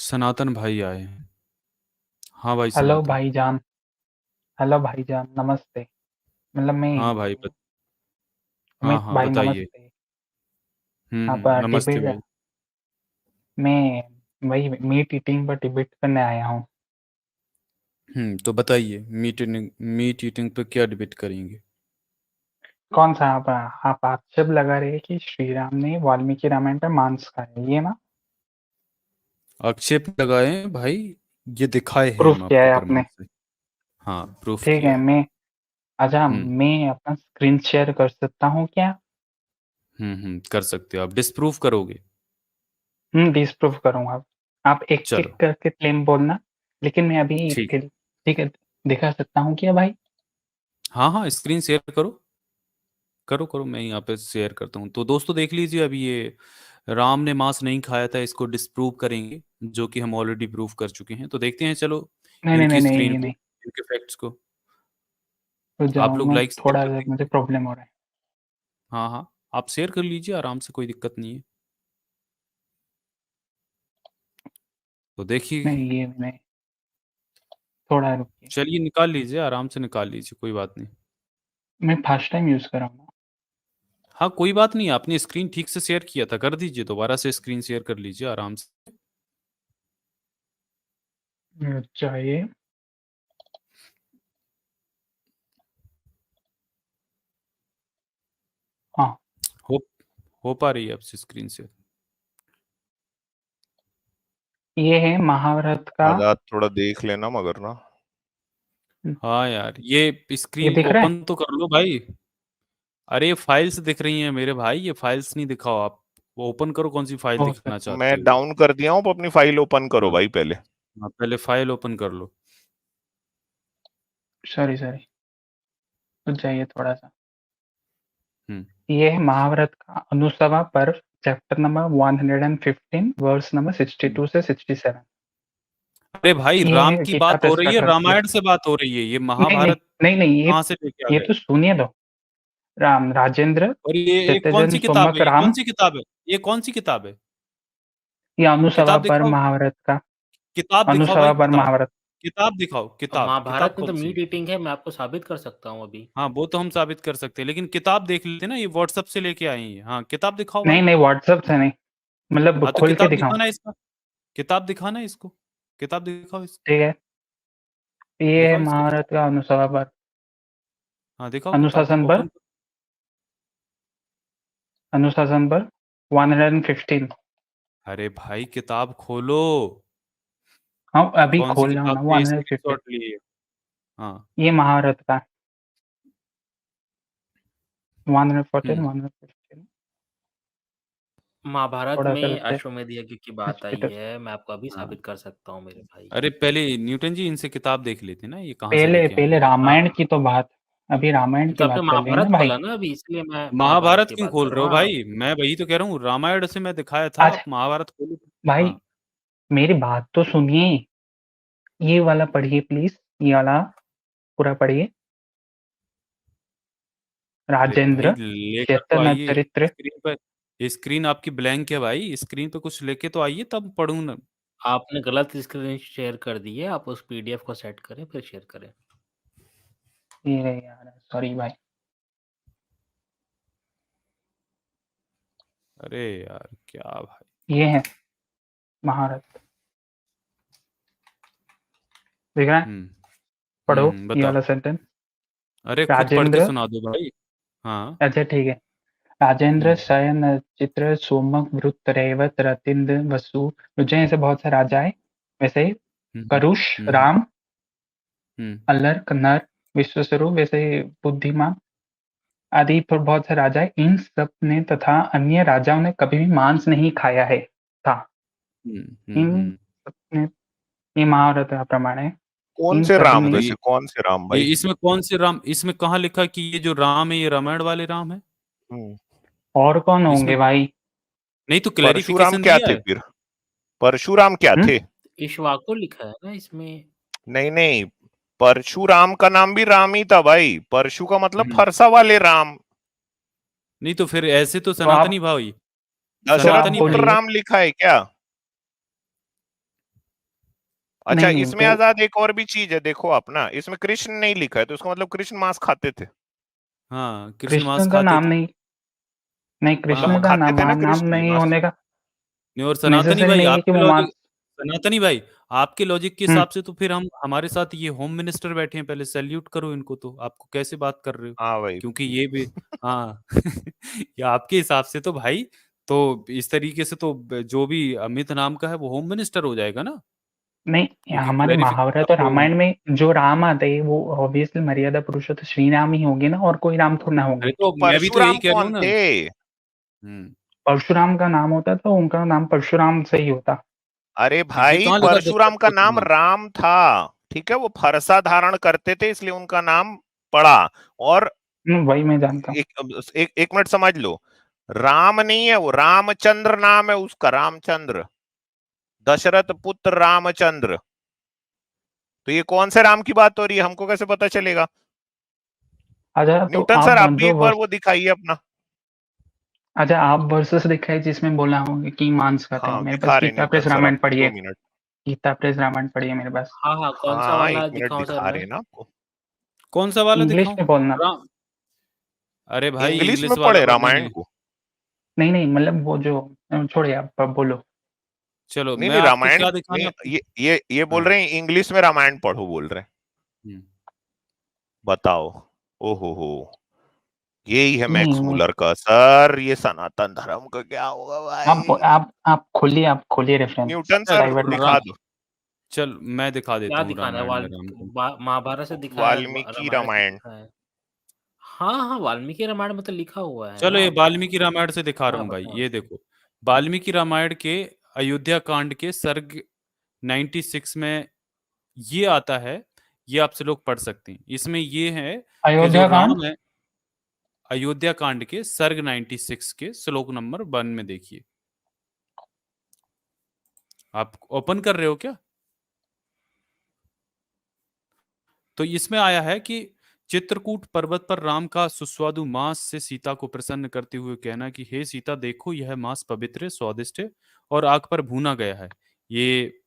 सनातन भाई आए हैं। हाँ भाई हेलो सनातन। भाईजान। हेलो भाईजान, नमस्ते। मतलब मैं हाँ भाई हाँ अमित हाँ भाई, बताइए। नमस्ते। आप नमस्ते डिबेट भाई। मैं वही मीट ईटिंग पर डिबेट करने आया हूँ। तो बताइए मीट ईटिंग पे क्या डिबेट करेंगे। कौन सा आप आक्षेप लगा रहे हैं कि श्री राम ने वाल्मीकि रामायण पे मांस खाया, ये ना? आक्षेप लगाए हैं भाई। ये दिखाए हैं प्रूफ हम किया आपको है आपने? प्रमाण से। हाँ प्रूफ ठीक किया है, है। अच्छा, हम्म मैं अपना स्क्रीन शेयर कर सकता हूँ क्या? कर सकते हो आप डिस्प्रूव करोगे। डिसप्रूव करूंगा। आप एक एक चलो करके क्लेम बोलना। लेकिन मैं अभी ठीक। ठीक है, दिखा सकता हूँ क्या भाई? हाँ हाँ स्क्रीन शेयर करो। करो करो मैं यहाँ पे शेयर करता हूँ तो दोस्तों देख लीजिए अभी ये राम ने मांस नहीं खाया था इसको डिस्प्रूव करेंगे जो कि हम ऑलरेडी प्रूव कर चुके हैं तो देखते हैं चलो नहीं नहीं नहीं इनकी नहीं स्क्रीन नहीं को नहीं। इनके फैक्ट्स को। रुक आप जाओ, लोग मैं लाइक शेयर थोड़ा कर सा, मुझे दीजिए। प्रॉब्लम हो रहा है। हाँ हाँ आप शेयर कर लीजिए आराम से कोई दिक्कत नहीं है। तो देखिए नहीं, ये नहीं। थोड़ा रुकिए। चलिए निकाल लीजिए आराम से निकाल लीजिए कोई बात नहीं। मैं फर्स्ट टाइम यूज़ कर रहा हूँ हाँ कोई बात नहीं आपने स्क्रीन ठीक से शेयर किया था कर दीजिए दोबारा से स्क्रीन शेयर कर लीजिए आराम से। ना। चाहिए। हाँ। हो हो पा रही है आपसे स्क्रीन शेयर। ये है महाभारत का। आजाद थोड़ा देख लेना मगर ना। हाँ यार ये ये स्क्रीन दिख रहा है? ओपन तो कर लो भाई। अरे ये फाइल्स दिख रही हैं मेरे भाई ये फाइल्स नहीं दिखाओ आप। वो ओपन करो कौन सी फाइल हो दिखाना सकता। चाहते मैं हो। डाउन कर दिया हूँ, अब अपनी फाइल ओपन करो हाँ भाई पहले। हाँ पहले फाइल ओपन कर लो। Sorry sorry. रुक जाइए थोड़ा सा। हम्म ये है महाभारत का अनुसभा पर्व, चैप्टर नंबर 115, वर्स नंबर 62 से 67। अरे भाई ये राम है की गीता बात हो रही है टेस्टा। रामायण से बात हो रही है ये नहीं नहीं महाभारत नहीं नहीं, कहाँ से लेके आ ये गए। तो सुनिए दो। राम राजेंद्र और ये कौन शतजन सी किताब है सोमक ये कौन राम। सी किताब है। ये कौन सी किताब है। ये अनुसभा किताब पर्व दिखाओ। महाभारत का। किताब दिखाओ भाई अनुसभा पर्व किताब। महाभारत। किताब दिखाओ अब किताब किताब महाभारत में कौन तो सी मीट है। ईटिंग है, मैं आपको साबित कर सकता हूँ अभी। हाँ वो तो हम साबित कर सकते हैं लेकिन किताब देख लेते ना ये व्हाट्सएप से लेके आए हैं हाँ किताब दिखाओ नहीं भाई। नहीं, व्हाट्सएप से नहीं, मतलब हाँ तो खोल के किताब दिखाऊं? दिखाना इसका। किताब दिखाना इसको। किताब दिखाओ इसको। ठीक है। ये है दिखाओ इसको महाभारत किताब। का अनुसभा पर्व। हाँ दिखाओ किताब अनुशासन पर। ओपन। अनुशासन पर 115। अरे भाई किताब खोलो। हाँ, अभी कौन सी खोल रहा हूँ किताब ना, से 115। स्क्रीनशॉट लिए। हाँ। ये महाभारत का। 114, हम्म 115। महाभारत थोड़ा सा में रुक जाए। अश्वमेध यज्ञ की बात आई स्टेटस। है, मैं आपको अभी हाँ साबित कर सकता हूँ मेरे भाई। अरे पहले न्यूटन जी इनसे किताब देख लेते ना ये कहाँ से पहले लेके आए पहले हैं। रामायण हाँ, की तो बात। अभी रामायण तो की आपने बात कर रहे हैं ना महाभारत भाई? खोला ना अभी, इसलिए मैं महाभारत महाभारत की क्यों बात खोल कर रहे रहा हो हूँ। हाँ, भाई मैं वही तो कह रहा हूँ रामायण से मैं दिखाया था आज आप महाभारत खोलो। भाई, हाँ मेरी बात तो सुनिए। ये वाला पढ़िए प्लीज। ये वाला पूरा पढ़िए। अरे भाई राजेंद्र लेकर तो चैतन्य आइए चरित्र। स्क्रीन पर। स्क्रीन आपकी ब्लैंक है भाई स्क्रीन पे कुछ लेके तो आइए तब पढ़ूं ना। आपने गलत स्क्रीन शेयर कर दी है, आप उस पीडीएफ को सेट करें फिर शेयर करें। ये यार, सॉरी भाई। अरे यार क्या भाई। ये है महाभारत। देख रहा है? हम्म पढ़ो ये बताओ। वाला सेंटेंस। अरे खुद पढ़ के राजेंद्र। सुना दो भाई। हाँ अच्छा ठीक है। राजेंद्र हम्म शयन चित्र सोमक वृत्त रेवत रतिंद वसु। उज्जैन से बहुत से राजा है। वैसे ही हम्म करुष, हम्म राम, हम्म अल्लर, कन्नर, विश्वसरु, वैसे ही बुद्धिमान आदि पर बहुत से राजा है। इन सब ने तथा अन्य राजाओं ने कभी भी मांस नहीं खाया है था। इन हम्म। सब ने, ये महाभारत का प्रमाण है। कौन इन से सब राम, ने। वैसे कौन से राम ये भाई? इसमें कौन से राम इसमें कहाँ लिखा कि ये जो राम है ये रामायण वाले राम है। हम्म। और कौन इसमें होंगे भाई? नहीं तो परशुराम क्लैरिफिकेशन क्या दिया थे है। फिर? परशुराम क्या हम्म? थे? इक्ष्वाकु लिखा है ना इसमें। नहीं नहीं, परशुराम का नाम भी राम ही था भाई। परशु का मतलब हम्म फरसा वाले राम। नहीं तो फिर ऐसे तो तो आप सनातनी भाई। तो आप दशरथ सनातनी पुत्र भाई। बोलिए। राम लिखा है क्या? अच्छा, नहीं, नहीं, इसमें तो आजाद एक और भी चीज है, देखो आप ना, इसमें कृष्ण नहीं लिखा है, तो इसका मतलब कृष्ण मांस खाते थे। हाँ, कृष्ण मांस कृष्ण का खाते नाम थे। नहीं नहीं, कृष्ण हाँ, का खाते थे ना नाम कृष्ण जी नहीं मांस। होने का नहीं, और सनातनी नेसेसरी भाई नहीं है कि आपके वो लॉजिक, मांस सनातनी भाई आपके लॉजिक के हुँ, हिसाब से तो फिर हम हमारे साथ ये होम मिनिस्टर बैठे हैं, पहले सैल्यूट करो इनको, तो आपको कैसे बात कर रहे हो? हाँ भाई। क्योंकि ये भी हाँ या आपके हिसाब से तो भाई, तो इस तरीके से तो जो भी अमित नाम का है वो होम मिनिस्टर हो जाएगा ना, नहीं, क्योंकि हमारे क्लैरिफिकेशन महाभारत और आपको। रामायण में जो राम आते हैं, वो ऑब्वियसली मर्यादा पुरुषोत्तम श्री राम ही होंगे ना, और कोई राम थोड़ी ना अरे होंगे। तो तो मैं भी तो यही परशुराम कह रहा हूँ कौन ना। थे? परशुराम का नाम होता तो उनका नाम परशुराम से ही होता। अरे तो ये भाई, कहाँ लिखा परशुराम का दशरथ नाम में? राम था, ठीक है, वो फरसा धारण करते थे इसलिए उनका नाम पड़ा। और वही मैं जानता हूँ। एक मिनट समझ लो, राम नहीं है वो, रामचंद्र नाम है उसका, रामचंद्र, दशरथ पुत्र रामचंद्र। तो ये कौन से राम की बात हो रही है, हमको कैसे पता चलेगा? अच्छा, तो न्यूटन सर, आप आप भी जो एक बार वो दिखाइए अपना। अच्छा, आप वर्सेस दिखाइए जिसमें बोला होगा कि मांस खाते हैं। हाँ, मेरे पास दिखा रहे Gita Newton press sir, Ramayana आप पढ़ी 2 है। मिनट। गीता प्रेस रामायण पढ़ी है मेरे पास। हाँ, हाँ, कौन-सा हाँ, वाला 1 मिनट दिखाऊँ सर दिखा रहे मैं? हैं ना आपको। कौन सा वाला इंग्लिश दिखाऊं? में बोलना। राम? अरे भाई इंग्लिश में इंग्लिश वाला पढ़े पढ़ना रामायण नहीं। को? नहीं, नहीं, मतलब वो जो छोड़िए, आप बोलो। चलो नहीं मैं नहीं, आपको रामायण क्या दिखाना नहीं, आपको। ये बोल हाँ। रहे हैं इंग्लिश में रामायण पढ़ो बोल रहे हैं। हम्म। बताओ। ओहो हो, यही है नहीं, मैक्स वो मुलर का असर, ये सनातन धर्म का क्या होगा आप भाई? आप आप खोलिए रेफरेंस, न्यूटन सर, डाइवर्ट मत राम, दिखा कीजिए। दो। चल मैं दिखा देता क्या हूँ दिखाना है? रामायण में राम को। महाभारत से दिखाया है, वाल्मीकि रामायण से रामायण। दिखाया है। हाँ, हाँ, वाल्मीकि रामायण में तो लिखा हुआ है चलो ना ये आपको। वाल्मीकि रामायण से दिखा रहा हाँ, हूँ भाई, बताओ। ये देखो। वाल्मीकि रामायण के अयोध्या कांड के सर्ग 96 में ये आता है, ये आपसे लोग पढ़ सकते हैं। इसमें ये है कि जो अयोध्या कांड? राम है, अयोध्या कांड के सर्ग 96 के श्लोक नंबर 1 में देखिए। आप ओपन कर रहे हो क्या? तो इसमें आया है कि चित्रकूट पर्वत पर राम का सुस्वादु मांस से सीता को प्रसन्न करते हुए कहना कि हे सीता देखो यह मांस पवित्र है, स्वादिष्ट है और आग पर भूना गया है, ये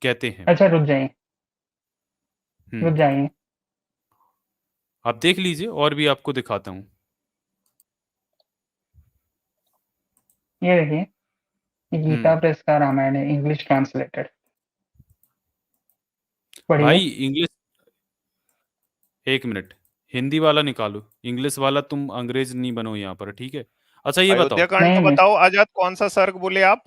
कहते हैं। अच्छा, रुक जाइए, रुक हम्म। जाइए। आप देख लीजिए और भी आपको दिखाता हूँ। ये देखिए, ये गीता हम्म। प्रेस का रामायण है, इंग्लिश ट्रांसलेटेड। पढ़िए। भाई इंग्लिश, एक मिनट, हिंदी वाला निकालो, इंग्लिश वाला तुम अंग्रेज नहीं बनो यहाँ पर, ठीक है? अच्छा ये अयोध्या बताओ, कांड का नहीं, नहीं, बताओ आजाद, कौन सा सर्ग बोले आप?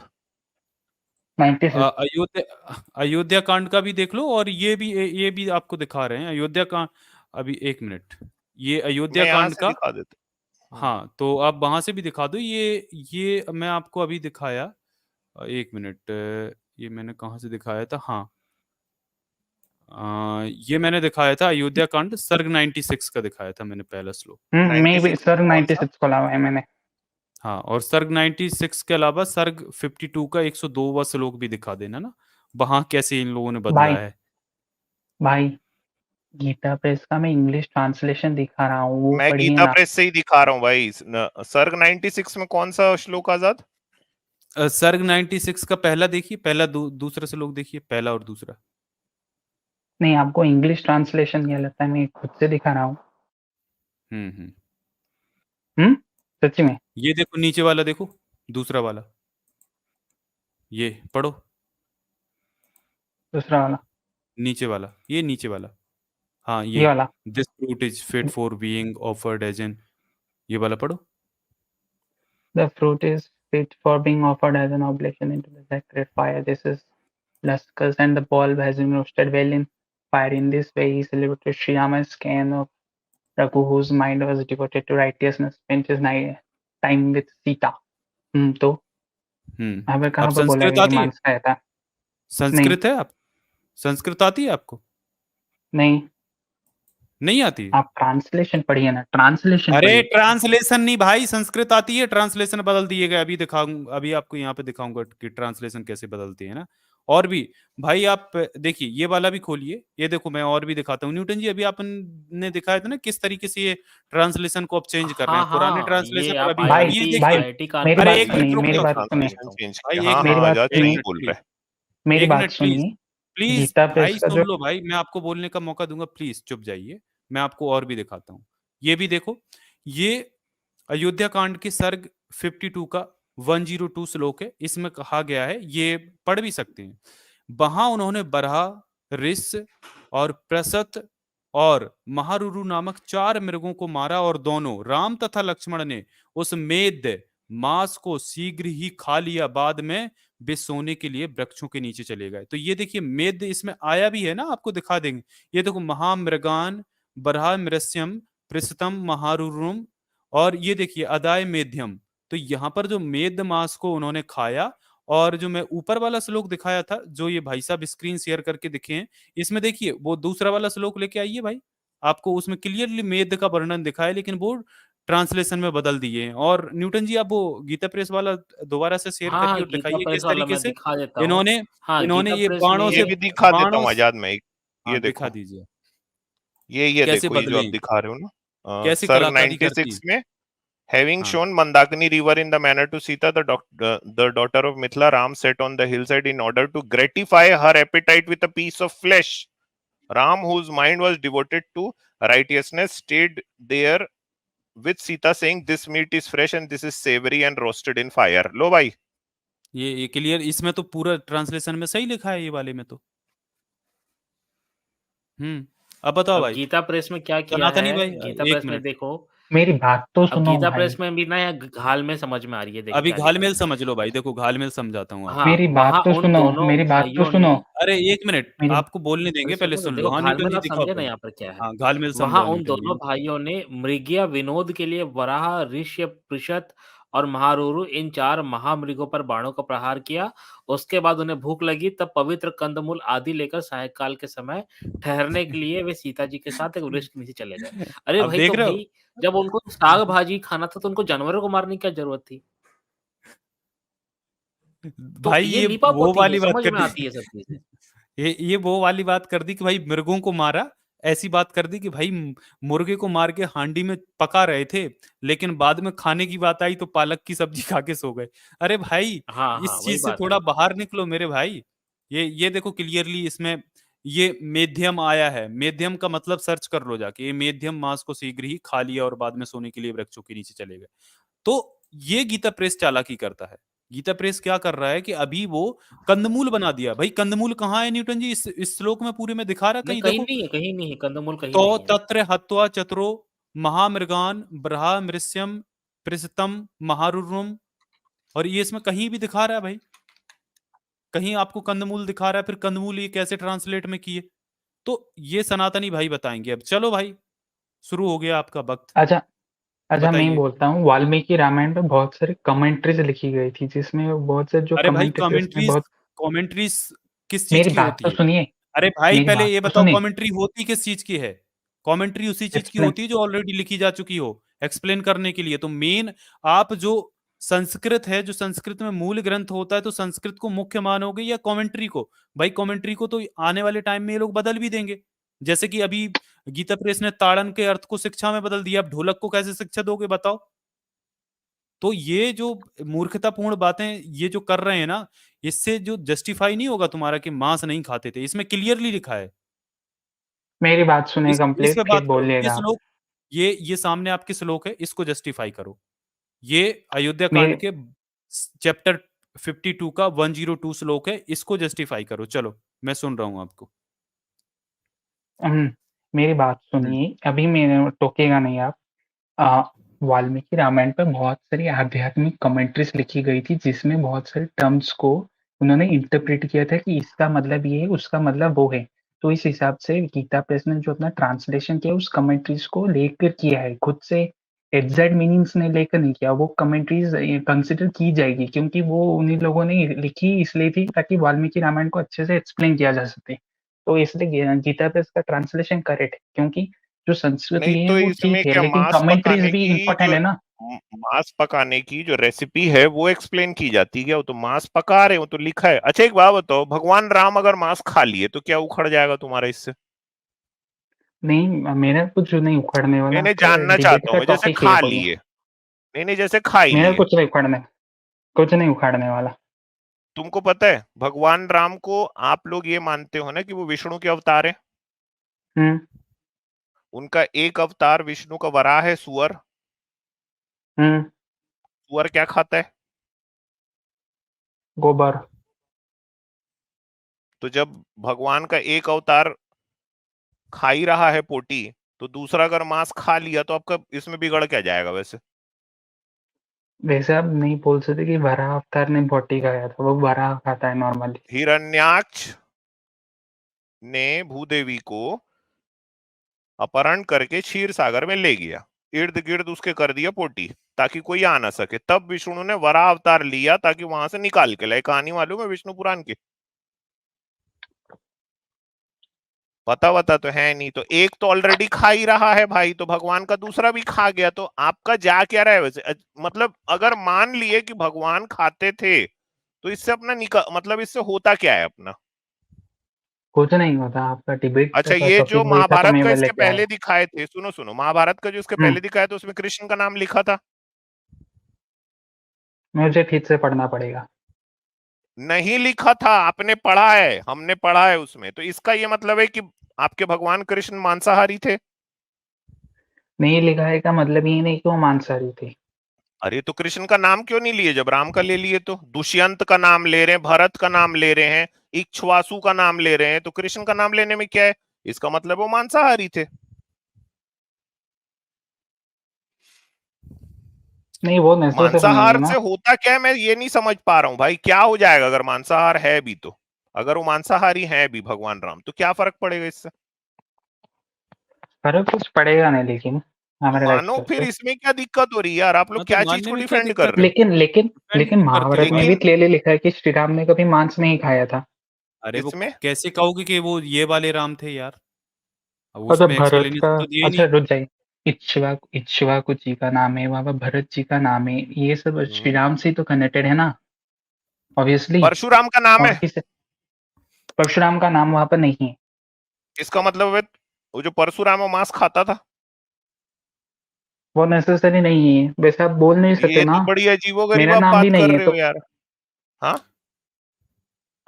96। अयोध्या, अयोध्या कांड का भी देख लो और ये भी आपको दिखा रहे हैं अयोध्या का। अभी एक मिनट, ये अयोध्या मैं यहाँ कांड से का। दिखा देता हूँ। हाँ तो आप वहां से भी दिखा दो, ये मैं आपको अभी दिखाया। एक मिनट, ये मैंने कहाँ से दिखाया था? हाँ, ये मैंने दिखाया था अयोध्या कांड सर्ग 96 का दिखाया था मैंने, पहला श्लोक। मैं भी 96 सर कौन सा? 96 खोला हुआ है मैंने। हाँ, और सर्ग 96 के अलावा सर्ग 52 का 102वां श्लोक भी दिखा देना ना, वहां कैसे इन लोगों ने बदला भाई है। भाई गीता प्रेस का मैं इंग्लिश ट्रांसलेशन दिखा रहा हूँ, वो मैं पढ़िए गीता ना। प्रेस से ही दिखा रहा हूँ भाई। सर्ग 96 में कौन सा श्लोक आजाद? सर्ग 96 का पहला देखिए, पहला दूसरा श्लोक देखिए, पहला और दूसरा। नहीं, आपको इंग्लिश ट्रांसलेशन क्या लगता है? मैं खुद से दिखा रहा हूँ। हम्म। सच्ची में। ये देखो नीचे वाला देखो, दूसरा वाला, ये पढ़ो, दूसरा वाला, नीचे वाला, ये नीचे वाला। हाँ ये ये, वाला। This fruit is fit for being offered as an, ये वाला पढ़ो। The fruit is fit for being offered as an oblation into the sacred fire. This is Luscus, and the bulb has been roasted well in fire. In this way, he celebrated Sri Rama's scan of Raghu, whose mind was devoted to righteousness, spent his time with Sita. तो यहाँ पे अब कहाँ पे बोला संस्कृत गया कि आती है? मांस खाया था? नहीं, संस्कृत है आप, संस्कृत आती है आपको? नहीं, नहीं आती है? आप ट्रांसलेशन पढ़िए ना, ट्रांसलेशन अरे पढ़िए। ट्रांसलेशन नहीं भाई, संस्कृत आती है, ट्रांसलेशन बदल दिए गए, अभी दिखाऊंगा, अभी आपको यहाँ पे दिखाऊंगा कि ट्रांसलेशन कैसे बदलती है ना। और भी भाई आप देखिए, ये वाला भी खोलिए, ये देखो मैं और भी दिखाता हूँ। न्यूटन जी अभी आपने दिखाया था ना किस तरीके से ये ट्रांसलेशन को अब चेंज कर रहे हाँ, हैं, पुराने हाँ, ट्रांसलेशन ये और आप अभी भाई अब ये आईआईटी देखिए। आईआईटी मेरी कानपुर अरे बात से एक मिनट सुनिए, रुक मेरी जाओ, बात सुनिए, ट्रांसलेशन चेंज भाई किया। एक हाँ मिनट, मेरी हाँ बात आजाद एक सुनिए, सही मिनट बोल प्लीज, रहे हैं। मेरी एक बात मिनट प्लीज, सुनिए। प्लीज गीता प्रेस भाई का सुन जो लो भाई, मैं आपको बोलने का मौका दूंगा, प्लीज चुप जाइए। मैं आपको और भी दिखाता हूँ। ये भी देखो, ये अयोध्या कांड के सर्ग 52 का 102 श्लोक है। इसमें कहा गया है, ये पढ़ भी सकते हैं। वहां उन्होंने बरहा, रिस और प्रसत और महारुरु नामक 4 मृगों को मारा, और दोनों राम तथा लक्ष्मण ने उस मेद मांस को शीघ्र ही खा लिया। बाद में वे सोने के लिए वृक्षों के नीचे चले गए। तो ये देखिए, मेद इसमें आया भी है ना, आपको दिखा देंगे। ये देखो, महामृगान बरहा मृस्यम पृष्ठतम महारुरुम, और ये देखिए अदाय मेध्यम। तो यहाँ पर जो मेद मांस को उन्होंने खाया, और जो मैं ऊपर वाला श्लोक दिखाया था, जो ये भाई साहब स्क्रीन शेयर करके दिखे हैं, इसमें देखिए वो दूसरा वाला श्लोक लेके आइए भाई। आपको उसमें क्लियरली मेद का वर्णन दिखा है, लेकिन वो ट्रांसलेशन में बदल दिए हैं। और न्यूटन जी, आप वो गीता प्रेस वाला दोबारा से शेयर हाँ, करिए हाँ, और गीता दिखाइए प्रेस किस वाला तरीके मैं से दिखा देता हूँ। इन्होंने हाँ, इन्होंने गीता ये प्रेस बाणों में ये से भी दिखा देता बाणों हूँ आजाद में। हाँ, दिखा देखो, दीजिए ये कैसे देखो, ये जो आप बदले, दिखा रहे हो ना, कैसे सर्ग कलाकारी करती 96 में, having हाँ। shown Mandakini river in the manner to Sita, the daughter of Mithila, Ram sat on the hillside in order to gratify her appetite with a piece of flesh. Ram, whose mind was devoted to righteousness, stayed there with Sita, saying, "This meat is fresh and this is savory and roasted in fire." लो भाई, ये clear, इसमें तो पूरा translation में सही लिखा है, ये वाले में तो। अब बताओ अब भाई, गीता प्रेस में क्या किया सनातनी है, भाई, गीता एक प्रेस में मिनट। देखो, मेरी बात तो अब सुनो गीता भाई, प्रेस में भी ना यहाँ घाल में समझ में आ रही है, देखो अभी क्या लिखा घालमेल है। समझ लो भाई, देखो घालमेल समझाता हूँ आपको। हाँ, मेरी वहाँ बात तो उन सुनो, दोनों मेरी बात तो भाइयों सुनो, ने अरे एक मिनट, मेरी आपको बोलने देंगे, पहले सुनो, सुन लो। देखो हाँ न्यूटन घालमेल जी, आप दिखाओ समझे ना पहले। यहाँ पर क्या है। हाँ, घालमेल वहां समझाओ उन न्यूटन दोनों जी। भाइयों ने मृगया विनोद के लिए वराह, ऋष्य, पृषत और महारुरु, इन 4 महामृगों पर बाणों का प्रहार किया। उसके बाद उन्हें भूख लगी, तब पवित्र कंदमूल आदि लेकर सायंकाल के समय ठहरने के लिए वे सीता जी के साथ एक वृक्ष के नीचे चले गए। अरे अब भाई, देख तो रहे हो भाई जब उनको साग भाजी खाना था तो उनको जानवरों को मारने की क्या जरूरत थी? तो भाई, ये ये वो लीपापोती है, वाली बात समझ कर में दी। आती है सब चीजें। ये वो वाली बात कर दी कि भाई मृगों को मारा। ऐसी बात कर दी कि भाई मुर्गे को मार के हांडी में पका रहे थे, लेकिन बाद में खाने की बात आई तो पालक की सब्जी खा के सो गए। अरे भाई, हाँ, हाँ, इस वही चीज से बात है। थोड़ा बाहर निकलो मेरे भाई। ये देखो क्लियरली इसमें ये मेध्यम आया है। मेध्यम का मतलब सर्च कर लो जाके, ये मेध्यम मांस को शीघ्र ही खा लिया और बाद में सोने के लिए वृक्षों के नीचे चले गए। तो ये गीता प्रेस चालाकी करता है। गीता प्रेस क्या कर रहा है कि अभी वो कंदमूल बना दिया। भाई कंदमूल कहाँ है न्यूटन जी? इस श्लोक में पूरे में दिखा रहा, नहीं, कहीं कहीं देखो। नहीं है, कहीं नहीं है, कंदमूल कहीं तो नहीं है। तत्र हत्वा चतुरो महामृगान ब्रहा मृस्यम पृषतम महारुरुम, और ये इसमें कहीं भी दिखा रहा है भाई, कहीं आपको कंदमूल दिखा रहा है। फिर कंदमूल ये कैसे ट्रांसलेट में किए? तो ये सनातनी भाई बताएंगे। अब चलो भाई, शुरू हो गया आपका वक्त, अच्छा अच्छा, मैं बताइए। बोलता हूँ, वाल्मीकि रामायण पे बहुत सारी कमेंट्रीज लिखी गई थी, जिसमें बहुत से जो अरे भाई, कमेंटेटर्स ने कमेंट्रीज बहुत, कमेंट्रीज किस चीज मेरी की बात होती तो है? सुनिए, अरे भाई, मेरी पहले बात ये तो बताओ सुनिए, कमेंट्री होती किस चीज की है? कमेंट्री उसी चीज की एक्सप्लेन, होती है जो ऑलरेडी लिखी जा चुकी हो, एक्सप्लेन करने के लिए। तो मेन, आप जो संस्कृत है, जो संस्कृत में मूल ग्रंथ होता है, तो संस्कृत को मुख्य मानोगे या कमेंट्री को? भाई कमेंट्री को तो आने वाले टाइम में ये लोग बदल भी देंगे। जैसे कि अभी गीता प्रेस ने ताड़न के अर्थ को शिक्षा में बदल दिया। अब ढोलक को कैसे शिक्षा दोगे बताओ? तो ये जो मूर्खतापूर्ण बातें ये जो कर रहे हैं ना, इससे जो जस्टिफाई नहीं होगा तुम्हारा कि मांस नहीं खाते थे। इसमें क्लियरली लिखा है। मेरी बात सुनिए इस पे कंप्लीट, बात फिर करो। ये बोलिएगा आप। श्लोक, ये सामने आपके श्लोक है, इसको जस्टिफाई करो। ये अयोध्या कांड मेरे के चैप्टर 52 का 102 श्लोक है, इसको जस्टिफाई करो। चलो, मैं सुन रहा हूं आपको। मेरी बात सुनिए, अभी मेरे टोकेगा नहीं आप। अ, वाल्मीकि रामायण पे बहुत सारी आध्यात्मिक कमेंट्रीज लिखी गई थी, जिसमें बहुत सारे टर्म्स को उन्होंने इंटरप्रेट किया था कि इसका मतलब ये है, उसका मतलब वो है। तो इस हिसाब से गीता प्रेस ने जो अपना ट्रांसलेशन किया, उस कमेंट्रीज को लेकर किया है, खुद से एग्जैक्ट मीनिंग्स ने लेकर नहीं किया। वो कमेंट्रीज कंसिडर की जाएगी, क्योंकि वो उन्हीं लोगों ने लिखी इसलिए थी ताकि वाल्मीकि रामायण को अच्छे से एक्सप्लेन किया जा सके। तो इसलिए गीता प्रेस का ट्रांसलेशन करेक्ट है, क्योंकि जो संस्कृत नहीं ये है तो वो इसमें ठीक है, क्या लेकिन मांस कमेंट्रीज पकाने भी की इम्पोर्टेंट जो है ना। मांस पकाने की जो रेसिपी है वो एक्सप्लेन की जाती है क्या? वो तो मांस पका रहे हो तो लिखा है। अच्छा एक बात बताओ, भगवान राम अगर मांस खा लिए तो क्या उखड़ जाएगा तुम्हारा इससे? नहीं, मेरा कुछ नहीं उखड़ने वाला, मैंने आपका जानना डिबेट चाहता का हूँ, जैसे टॉपिक है खा कोई। लिए, नहीं नहीं, जैसे खा ही मेरा लिए, कुछ नहीं उखड़ने, कुछ नहीं उखाड़ने वाला। तुमको पता है भगवान राम को आप लोग ये मानते हो ना कि वो विष्णु के अवतार है। उनका एक अवतार विष्णु का वराह है सुअर। सुअर क्या खाता है? गोबर। तो जब भगवान का एक अवतार खा ही रहा है पोटी, तो दूसरा अगर मांस खा लिया तो आपका इसमें बिगड़ क्या जाएगा? वैसे आप नहीं बोल सकते कि वराह अवतार ने बोटी खाया था, वो वराह खाता है नॉर्मली। हिरण्याक्ष ने भूदेवी को अपहरण करके क्षीर सागर में ले गया, इर्द गिर्द उसके कर दिया पोटी ताकि कोई आ ना सके। तब विष्णु ने वराह अवतार लिया ताकि वहां से निकाल के लाए। कहानी मालूम है विष्णु पुराण की? पता वता तो है नहीं। तो एक तो ऑलरेडी खा ही रहा है भाई, तो भगवान का दूसरा भी खा गया, तो आपका जा क्या रहा है वैसे? मतलब अगर मान लिए कि भगवान खाते थे तो इससे अपना मतलब इससे होता क्या है अपना? कुछ नहीं होता, आपका डिबेट अच्छा, का ये जो टॉपिक वही था तो महाभारत मैं का वो इसके लेके आया। पहले दिखाए थे, सुनो सुनो, महाभारत का जो इसके पहले दिखाया था उसमें कृष्ण का नाम लिखा था? मुझे ठीक से पढ़ना पड़ेगा। नहीं लिखा था, आपने पढ़ा है, हमने पढ़ा है उसमें। तो इसका ये मतलब है कि आपके भगवान कृष्ण मांसाहारी थे? नहीं लिखा है का मतलब ये नहीं कि वो मांसाहारी थे। अरे तो कृष्ण का नाम क्यों नहीं लिए जब राम का ले लिए? तो दुष्यंत का नाम ले रहे हैं, भरत का नाम ले रहे हैं, इक्ष्वासु का नाम ले रहे हैं, तो कृष्ण का नाम लेने में क्या है? इसका मतलब वो मांसाहारी थे। नहीं, वो नेसेसरी नहीं मांसाहार है ना। से होता क्या है मैं ये नहीं समझ पा रहा हूं भाई। क्या हो जाएगा अगर मांसाहार है भी? तो अगर वो मांसाहारी है भी भगवान राम, तो क्या फर्क पड़ेगा इससे? फर्क कुछ पड़ेगा नहीं, लेकिन हमारे मानो राइट फिर से। इसमें क्या दिक्कत हो रही है यार? आप लोग हाँ, तो क्या चीज मानने को में क्या डिफेंड कर दिक्कत रहे है? हो? लेकिन क्यों करते महाभारत हो में आप? भी लेकिन क्लियरली लिखा है कि श्री राम ने कभी मांस नहीं खाया था। अरे वो इसमें कैसे कहोगे कि वो ये वाले राम थे यार? अब और उसमें भरत का, एक्सप्लेनेशन तो दिया ही अच्छा नहीं। रुक जाइए, इक्ष्वाकु जी का नाम है वहां पर, भरत जी का नाम है, ये सब श्री राम से तो कनेक्टेड है ना, ऑब्वियसली। परशुराम का नाम और है। किस, परशुराम का नाम वहां पर नहीं है। इसका मतलब है वो जो परशुराम वो मांस खाता था? वो नेसेसरी नहीं है, वैसे आप बोल नहीं सकते ये ना। तो बड़ी अजीबोगरीब मेरा आप नाम भी बात नहीं कर है रहे हो तो। यार। हाँ,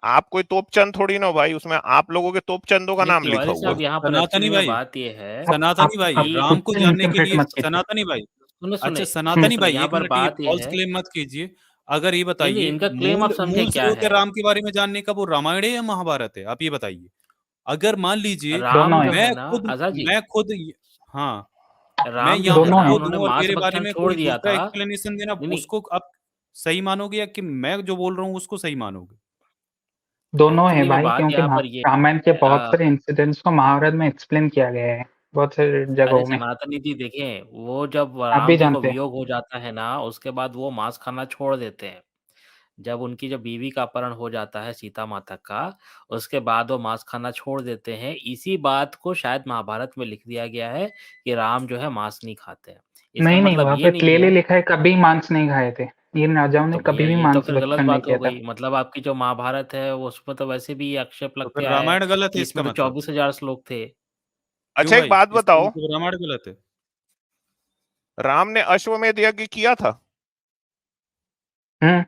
आप कोई तोपचंद थोड़ी ना हो भाई, उसमें आप लोगों के तोपचंदों का नहीं नाम लिखा तिवारी हुआ साहब, है। यहाँ पर सनातनी एक्चुअली में भाई, बात ये है सनातनी भाई, आप कि राम खुद को से जानने के इंटरप्रेट लिए मत कीजिए। सनातनी भाई, सुने अच्छा सुने सनातनी सुने, भाई यहाँ एक पर मिनट, ये बात ये फॉल्स है। क्लेम मत कीजिए। अगर ये नहीं नहीं, बताइए इनका क्लेम आप मूल समझे मूल क्या स्रोत है है। राम के बारे में जानने का, वो रामायण है या महाभारत है? आप ये बताइए। अगर मान लीजिए दोनों राम जो है, है ना आजाद जी, मैं खुद हाँ, मैं राम जो यहाँ है दोनों ना, है। खुद उन्होंने हूँ और मांस मेरे बारे भक्षण में छोड़ कोई दिया दूसरा था। एक्सप्लेनेशन देना, नहीं नहीं, उसको आप सही मानोगे या कि मैं जो बोल रहा हूँ उसको सही मानोगे? दोनों है एक्चुअली में भाई, बात क्योंकि यहाँ पर ये रामायण के है, बहुत सारे इंसिडेंट्स को महाभारत में एक्सप्लेन किया गया है, बहुत सारी अरे जगहों में। सनातनी जी देखें, वो जब आप राम भी जी को जानते हैं। वियोग हो जाता है ना, उसके बाद वो मांस खाना छोड़ देते हैं। जब उनकी जब बीवी का अपहरण हो जाता है सीता माता का, उसके बाद वो मांस खाना छोड़ देते हैं। इसी बात को शायद महाभारत में लिख दिया गया है कि राम जो है मांस नहीं खाते हैं। इसका नहीं मतलब वहां ये पे नहीं क्लियरली है। लिखा है कभी मांस नहीं खाए थे, इन राजाओं ने तो कभी भैया भी ये तो मांस फिर गलत भक्षण नहीं बात हो किया था। गई। मतलब आपकी जो महाभारत है वो उसमें तो वैसे भी ये आक्षेप तो लगते फिर आया है रामायण गलत है कि इसका इसमें तो मतलब? 24,000 श्लोक थे। क्यों अच्छा एक भाई, बात इसका बताओ, मतलब रामायण गलत है? राम ने अश्वमेध यज्ञ किया था? हम्म।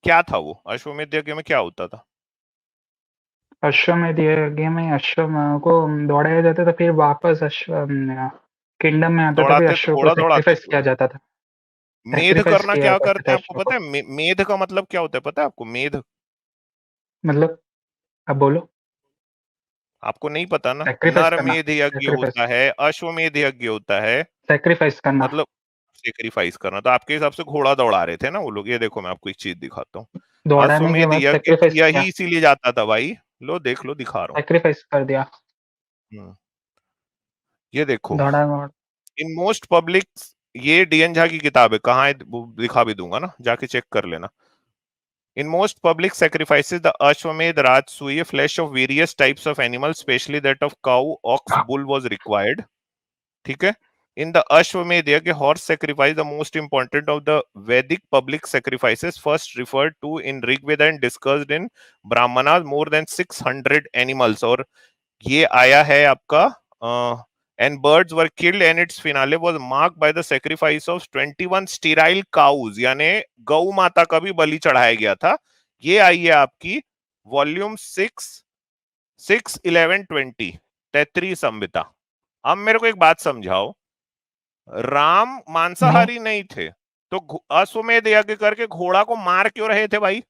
क्या था वो अश्वमेध यज्ञ में? क्या होता था? अश्वमेध यज्ञ में अश्व को दौड़ाया जाता था, फिर वापस अश्व किंगडम में आता था, फिर दौड़ाते तो अश्व को घोड़ा दौड़ाते सेक्रीफाइस थे किया वो। जाता था। मेध सेक्रीफाइस करना किया क्या करते करते थे हैं आपको अश्व पता को। है? मेध का मतलब क्या होता है पता है आपको? मेध मतलब अब बोलो। आपको नहीं पता ना? सेक्रीफाइस करना, नरमेध यज्ञ सेक्रीफाइस, होता है, अश्वमेध यज्ञ होता है। सेक्रीफाइस करना। मतलब सेक्रीफाइस करना। तो आपके हिसाब से घोड़ा दौड़ा रहे थे ना वो लोग। ये देखो मैं आपको एक चीज दिखाता हूँ। दौड़ाने के अश्वमेध बाद यज्ञ सेक्रीफाइस किया किया, ही इसीलिए जाता था भाई। लो देख लो, दिखा रहा सेक्रीफाइस कर दिया। हूँ। ये देखो, दौड़ा दौड़। इन मोस्ट पब्लिक, ये डीएन झा की किताब है, कहाँ है वो दिखा भी दूंगा ना, जाके चेक कर लेना। In most public sacrifices, the Ashwamedh Rajasuya flesh of various types of animals, especially that of cow, ox, bull, was required. ठीक है? In the Ashwamedh Yagya, horse sacrifice, the most important of the Vedic public sacrifices, first referred to in Rig Veda and discussed in Brahmanas, more than 600 animals. और ये आया है आपका and birds were killed and its finale was marked by the sacrifice of 21 sterile cows, यानी गौ माता का भी बलि चढ़ाया गया था। ये आई है आपकी वॉल्यूम 6, 11, 20 तैत्रीय संहिता। अब मेरे को एक बात समझाओ, राम मांसाहारी नहीं थे तो अश्वमेध यज्ञ करके घोड़ा को मार क्यों रहे थे भाई?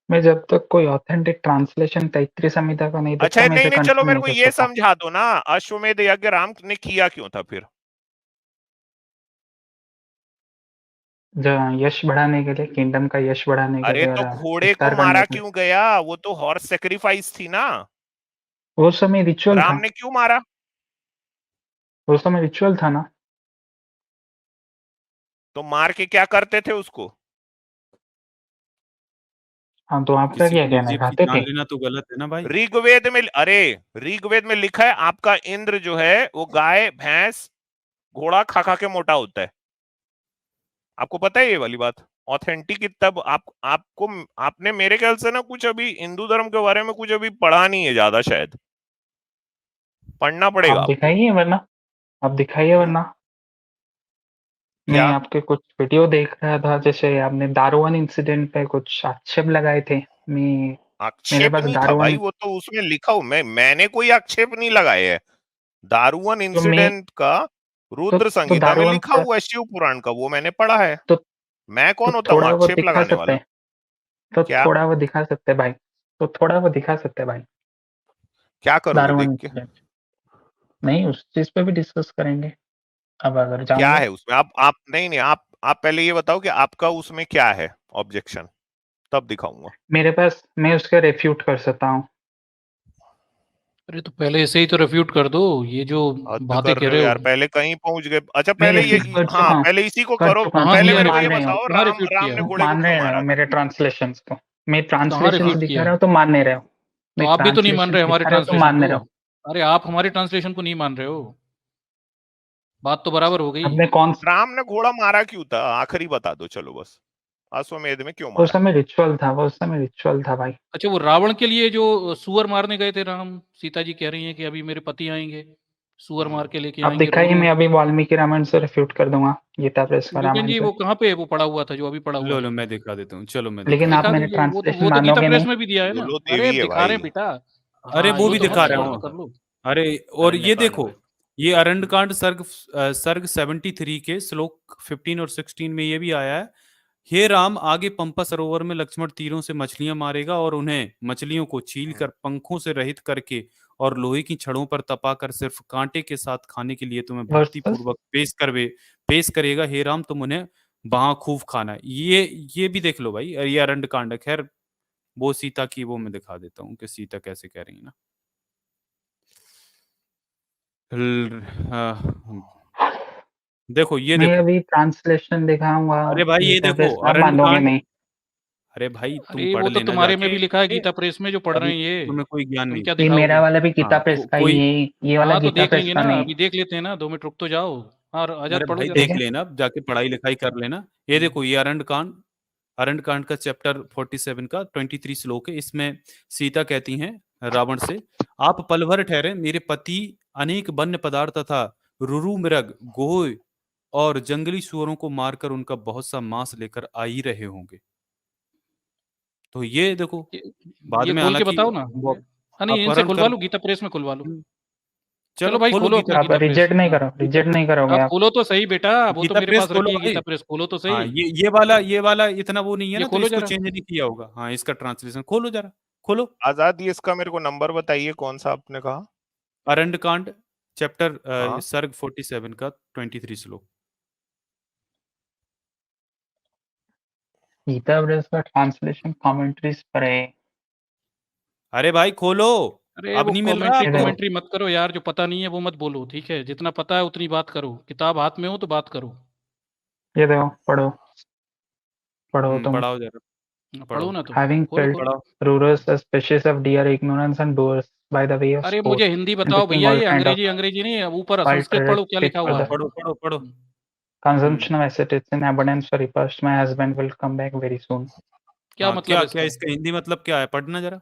मैं जब तक कोई ऑथेंटिक ट्रांसलेशन तैत्रीय संहिता का नहीं अच्छा देखता मैं नहीं इसे नहीं, चलो कंटिन्यू मेरे नहीं को कर ये सकता। समझा दो ना, अश्वमेध यज्ञ राम ने किया क्यों था फिर? जो यश बढ़ाने के लिए, किंगडम का यश बढ़ाने के अरे लिए तो और घोड़े को विस्तार मारा करने के लिए। क्यों गया? वो तो हॉर्स सेक्रीफाइस थी ना, वो समय रिचुअल राम था, ने क्यों मारा? वो समय रिचुअल था ना। तो मार के क्या करते थे उसको? हाँ, तो आपका किसी क्या की कहना है, निर्जीव की खाते जान थे? लेना तो गलत है ना भाई। ऋग्वेद में, अरे ऋग्वेद में लिखा है आपका इंद्र जो है वो गाय भैंस घोड़ा खा खा के मोटा होता है। आपको पता है ये वाली बात? ऑथेंटिक तब आपको आपने मेरे ख्याल से ना कुछ अभी हिंदू धर्म के बारे में कुछ अभी पढ़ा नहीं है ज्यादा, शायद पढ़ना पड़ेगा आप आपको। दिखाइए वरना, आप दिखाइए वरना। मैं क्या आपके कुछ वीडियो देख रहा था, जैसे आपने दारुवन इंसिडेंट पे कुछ आक्षेप लगाए थे। मेरे आक्षेप पास नहीं था भाई, दारुवन, वो तो उसमें लिखा हूं मैंने कोई आक्षेप नहीं लगाए है। दारुवन तो मैं इंसिडेंट का रुद्र तो संहिता में दारुवन लिखा का हुआ है, शिव पुराण का, वो मैंने पढ़ा है। तो मैं तो कौन होता हूँ थोड़ा वो आक्षेप दिखा लगाने सकते वाला? हैं, तो क्या थोड़ा वो दिखा सकते हैं भाई, तो थोड़ा वो दिखा सकते हैं भाई। क्या करोगे दारुवन देख के? इंसिडेंट नहीं, उस चीज पे भी डिस्कस करेंगे अब अगर क्या जाऊंगे। है उसमें? आप नहीं नहीं, आप पहले ये बताओ कि आपका उसमें क्या है ऑब्जेक्शन, तब दिखाऊंगा। मेरे पास, मैं उसका रेफ्यूट कर सकता हूँ। अरे तो पहले ऐसे ही तो रेफ्यूट कर दो, ये जो हद बातें कर कह रहे हो रहे हो। यार, पहले कहीं पहुंच गए। अच्छा मैं पहले ये, रेफ्यूट कर हाँ चुका हूँ, पहले इसी को कर करो। चुका हूँ, कहाँ पहले किया मेरे को मान ये रहे रेफ्यूट? हो, बताओ, कहाँ राम रेफ्यूट राम किया? ने तुम घोड़े को मान क्यों रहे मारा? हो मेरे ट्रांसलेशंस को। मैं कहाँ ट्रांसलेशंस रेफ्यूट दिखा किया? रहा हूँ तो मान नहीं रहे हो। तो मैं आप भी तो नहीं मान ट्रांसलेशन रहे हमारे दिखा रहा हूँ तो ट्रांसलेशन मान नहीं को। रहे हो। अरे आप हमारे ट्रांसलेशन को नहीं मान रहे हो, बात तो बराबर हो गई। आपने कौन, राम ने घोड़ा मारा क्यों था, आखिरी बता दो चलो बस। अश्वमेध में क्यों वो मारा? समय रिचुअल था, वो समय रिचुअल था भाई। अच्छा, वो रावण के लिए जो सुअर मारने गए थे राम, सीता जी कह रही हैं कि अभी मेरे पति आएंगे, सुअर मार के लेके आप आएंगे, दिखाइए, रोरू। मैं अभी वाल्मीकि रामायण से रेफ्यूट कर दूंगा, गीता प्रेस का लेकिन रामायण जी से। वो कहाँ पे वो पड़ा हुआ था जो अभी पड़ा हुआ लो है? लो मैं दिखा देता हूँ, चलो मैं दिखा लेकिन आप देता दिखा मेरे दीजिए, ट्रांसलेशन वो तो गीता मानोगे प्रेस नहीं। में भी दिया है ना। बोलो अरे देवी है दिखा रहे हैं भाई। बेटा, हूँ। अरे वो वो भी तो दिखा मत रहा बोलो तो हूँ। कर लो। अरे और ये अरण्यकांड देखो, में। ये अरण्यकांड सर्ग 73 के श्लोक 15 और 16 में ये भी आया है। हे राम, आगे पंपा सरोवर में लक्ष्मण तीरों से मछलियां मारेगा और उन्हें मछलियों को छील कर पंखों से रहित करके और लोहे की छड़ों पर तपाकर सिर्फ कांटे के साथ खाने के लिए तुम्हें भक्ति वर्सेस पूर्वक पेश करेगा। हे राम, तुम उन्हें वहां खूब खाना। ये भी देख लो भाई, ये अरण्यकांड है। खैर वो सीता की, वो मैं दिखा देता हूँ कि सीता कैसे कह रही है ना। देखो ये मैं देखो। अभी ट्रांसलेशन दिखाऊंगा, अरे भाई ये गीता देखो प्रेस का, आप मानोगे अरण्यकांड। नहीं। अरे भाई तुम अरे पढ़ वो तो लेना तुम्हारे में जाके। भी लिखा है गीता प्रेस में जो पढ़ रहे अभी हैं ये, तुम्हें कोई ज्ञान तुम नहीं। क्या ये मेरा दिखाओगे? वाला भी गीता हाँ प्रेस का ही कोई। है, ये वाला हाँ तो गीता देख प्रेस लेंगे का ना, नहीं। अभी देख लेते हैं ना, 2 मिनट रुक तो जाओ। हाँ आ अरे जाओ, पढ़ो भाई जरा। देख लेना, जाके पढ़ाई लिखाई कर लेना। ये देखो, ये अरण्यकांड का चैप्टर 47 का 23 श्लोक है। इसमें सीता कहती हैं रावण से, आप पल भर ठहरे, मेरे पति अनेक वन्य पदार्थ तथा रुरु मृग गोह और जंगली सुअरों को मारकर उनका बहुत सा मांस लेकर आ ही रहे होंगे। तो ये देखो, ये बाद ये में खोल के हालांकि बताओ ना। वो हाँ नहीं, इनसे अपहरण खुलवा कर। लो, गीता प्रेस में खुलवा लो। चलो चलो भाई खोलो खोलो गीता। अपना आप गीता प्रेस। रिजेक्ट नहीं हाँ करो, रिजेक्ट नहीं करोगे आप आप। खोलो तो सही बेटा, वो तो गीता मेरे प्रेस पास खोलो रखी है भाई। गीता प्रेस, खोलो तो हाँ सही। ये वाला इतना वो नहीं है ये ना, तो खोलो इसको जरा। चेंज नहीं किया होगा। हाँ इसका ट्रांसलेशन खोलो जरा, खोलो। आजाद, ये इसका मेरे को नंबर बताइए कौन सा आपने कहा? अरण्यकांड चैप्टर हाँ सर्ग 47 का 23 श्लोक। गीता प्रेस का ट्रांसलेशन कमेंट्रीज पर है। अरे भाई खोलो, अरे अब वो नहीं मिल रहा कमेंट्री ये देखो, आपको। कमेंट्री मत करो यार, जो पता नहीं है वो मत बोलो, ठीक है? जितना पता है उतनी बात करो, किताब हाथ में हो तो बात करो। ये देखो, पढ़ो, पढ़ो तुम। पढ़ाओ जरा, पढ़ो पढ़ो ना तो। Having खोलो felt खोलो। पढ़ाओ। rurals a species of deer ignorance and doers by the way of अरे sport, मुझे हिंदी and बताओ taking भैया, all ये kind of अंग्रेजी अंग्रेजी नहीं है, ऊपर wild संस्कृत traded पढ़ो क्या fit लिखा for हुआ हाँ the है। पढ़ो पढ़ो पढ़ो। consumption of ascetics in abundance for repast. My husband will come back very soon. क्या हाँ मतलब क्या है क्या इसका? इसका हिंदी मतलब क्या है, पढ़ना जरा।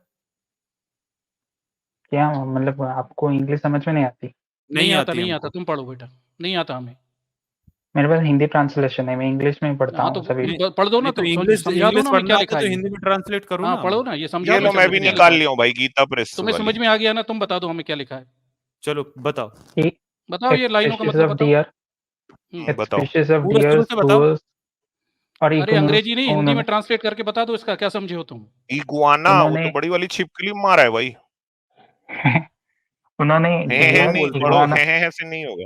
क्या मतलब, आपको इंग्लिश समझ में नहीं आती? नहीं नहीं आता आती नहीं आता, हमको। तुम पढ़ो बेटा, नहीं आता हमें। मेरे पास हिंदी ट्रांसलेशन है, मैं इंग्लिश में पढ़ता हाँ हूँ तो सभी। पढ़ दो ना, नहीं तो तो इंग्लिश समझा दो ना हमें क्या लिखा तो है। हिंदी में ट्रांसलेट करो हाँ ना। पढ़ो ना, ये समझा ये दो लो, मैं चलो भी क्या निकाल लिखा है। लिया हूँ भाई, गीता प्रेस तुम्हें समझ वाली। में आ गया ना, तुम बता दो हमें क्या लिखा है। चलो बताओ। बताओ ये लाइनों का मतलब बताओ। डियर, बताओ। स्पीशीज ऑफ पूरा शुरू डियर, से बताओ। और अरे इग्नोर्स अंग्रेजी नहीं, को हिंदी में उन्होंने ट्रांसलेट करके बता दो, इसका क्या समझे हो तुम। इगुआना, वो उन्होंने तो बड़ी वाली छिपकली मारा है भाई। उन्होंने है डियर नहीं, बोलते पढ़ो, इग्वाना, है से नहीं होगा।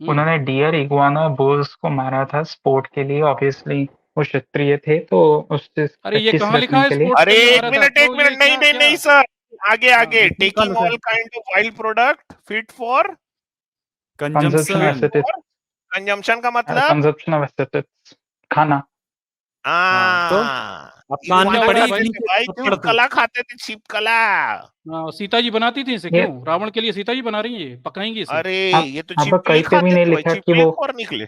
उन्होंने डियर इग्वाना बुल्स को मारा था स्पोर्ट के लिए। ऑब्वियसली वो क्षत्रिय थे, तो उससे अरे ये प्रैक्टिस कहाँ लिखा रखने है के लिए। स्पोर्ट्स अरे के लिए एक मारा था, मिनट, तो ये नहीं क्या नहीं क्या नहीं सर, आगे हाँ, आगे। इसमें कहाँ टेकिंग लिखा है? All kind of wild product fit for consumption of consumption. Aesthetics, consumption का मतलब कंजप्शन ऑफ एस्थेटिक्स, खाना। हाँ तो अब कान में क्या हो इगुआना रहा है पड़ी भाई? खाते इतनी थे भाई, थप्पड़ तू। छिपकला खाते थे, छिपकला। हाँ, सीता जी बनाती थी इसे, ये क्यों रावण के लिए सीता जी बना रही है, ये पकाएंगी इसे। अरे आप ये तो आप छिपकली कहीं पे भी खाते नहीं थे भाई, लिखा कि छिपकली वो, और निकले।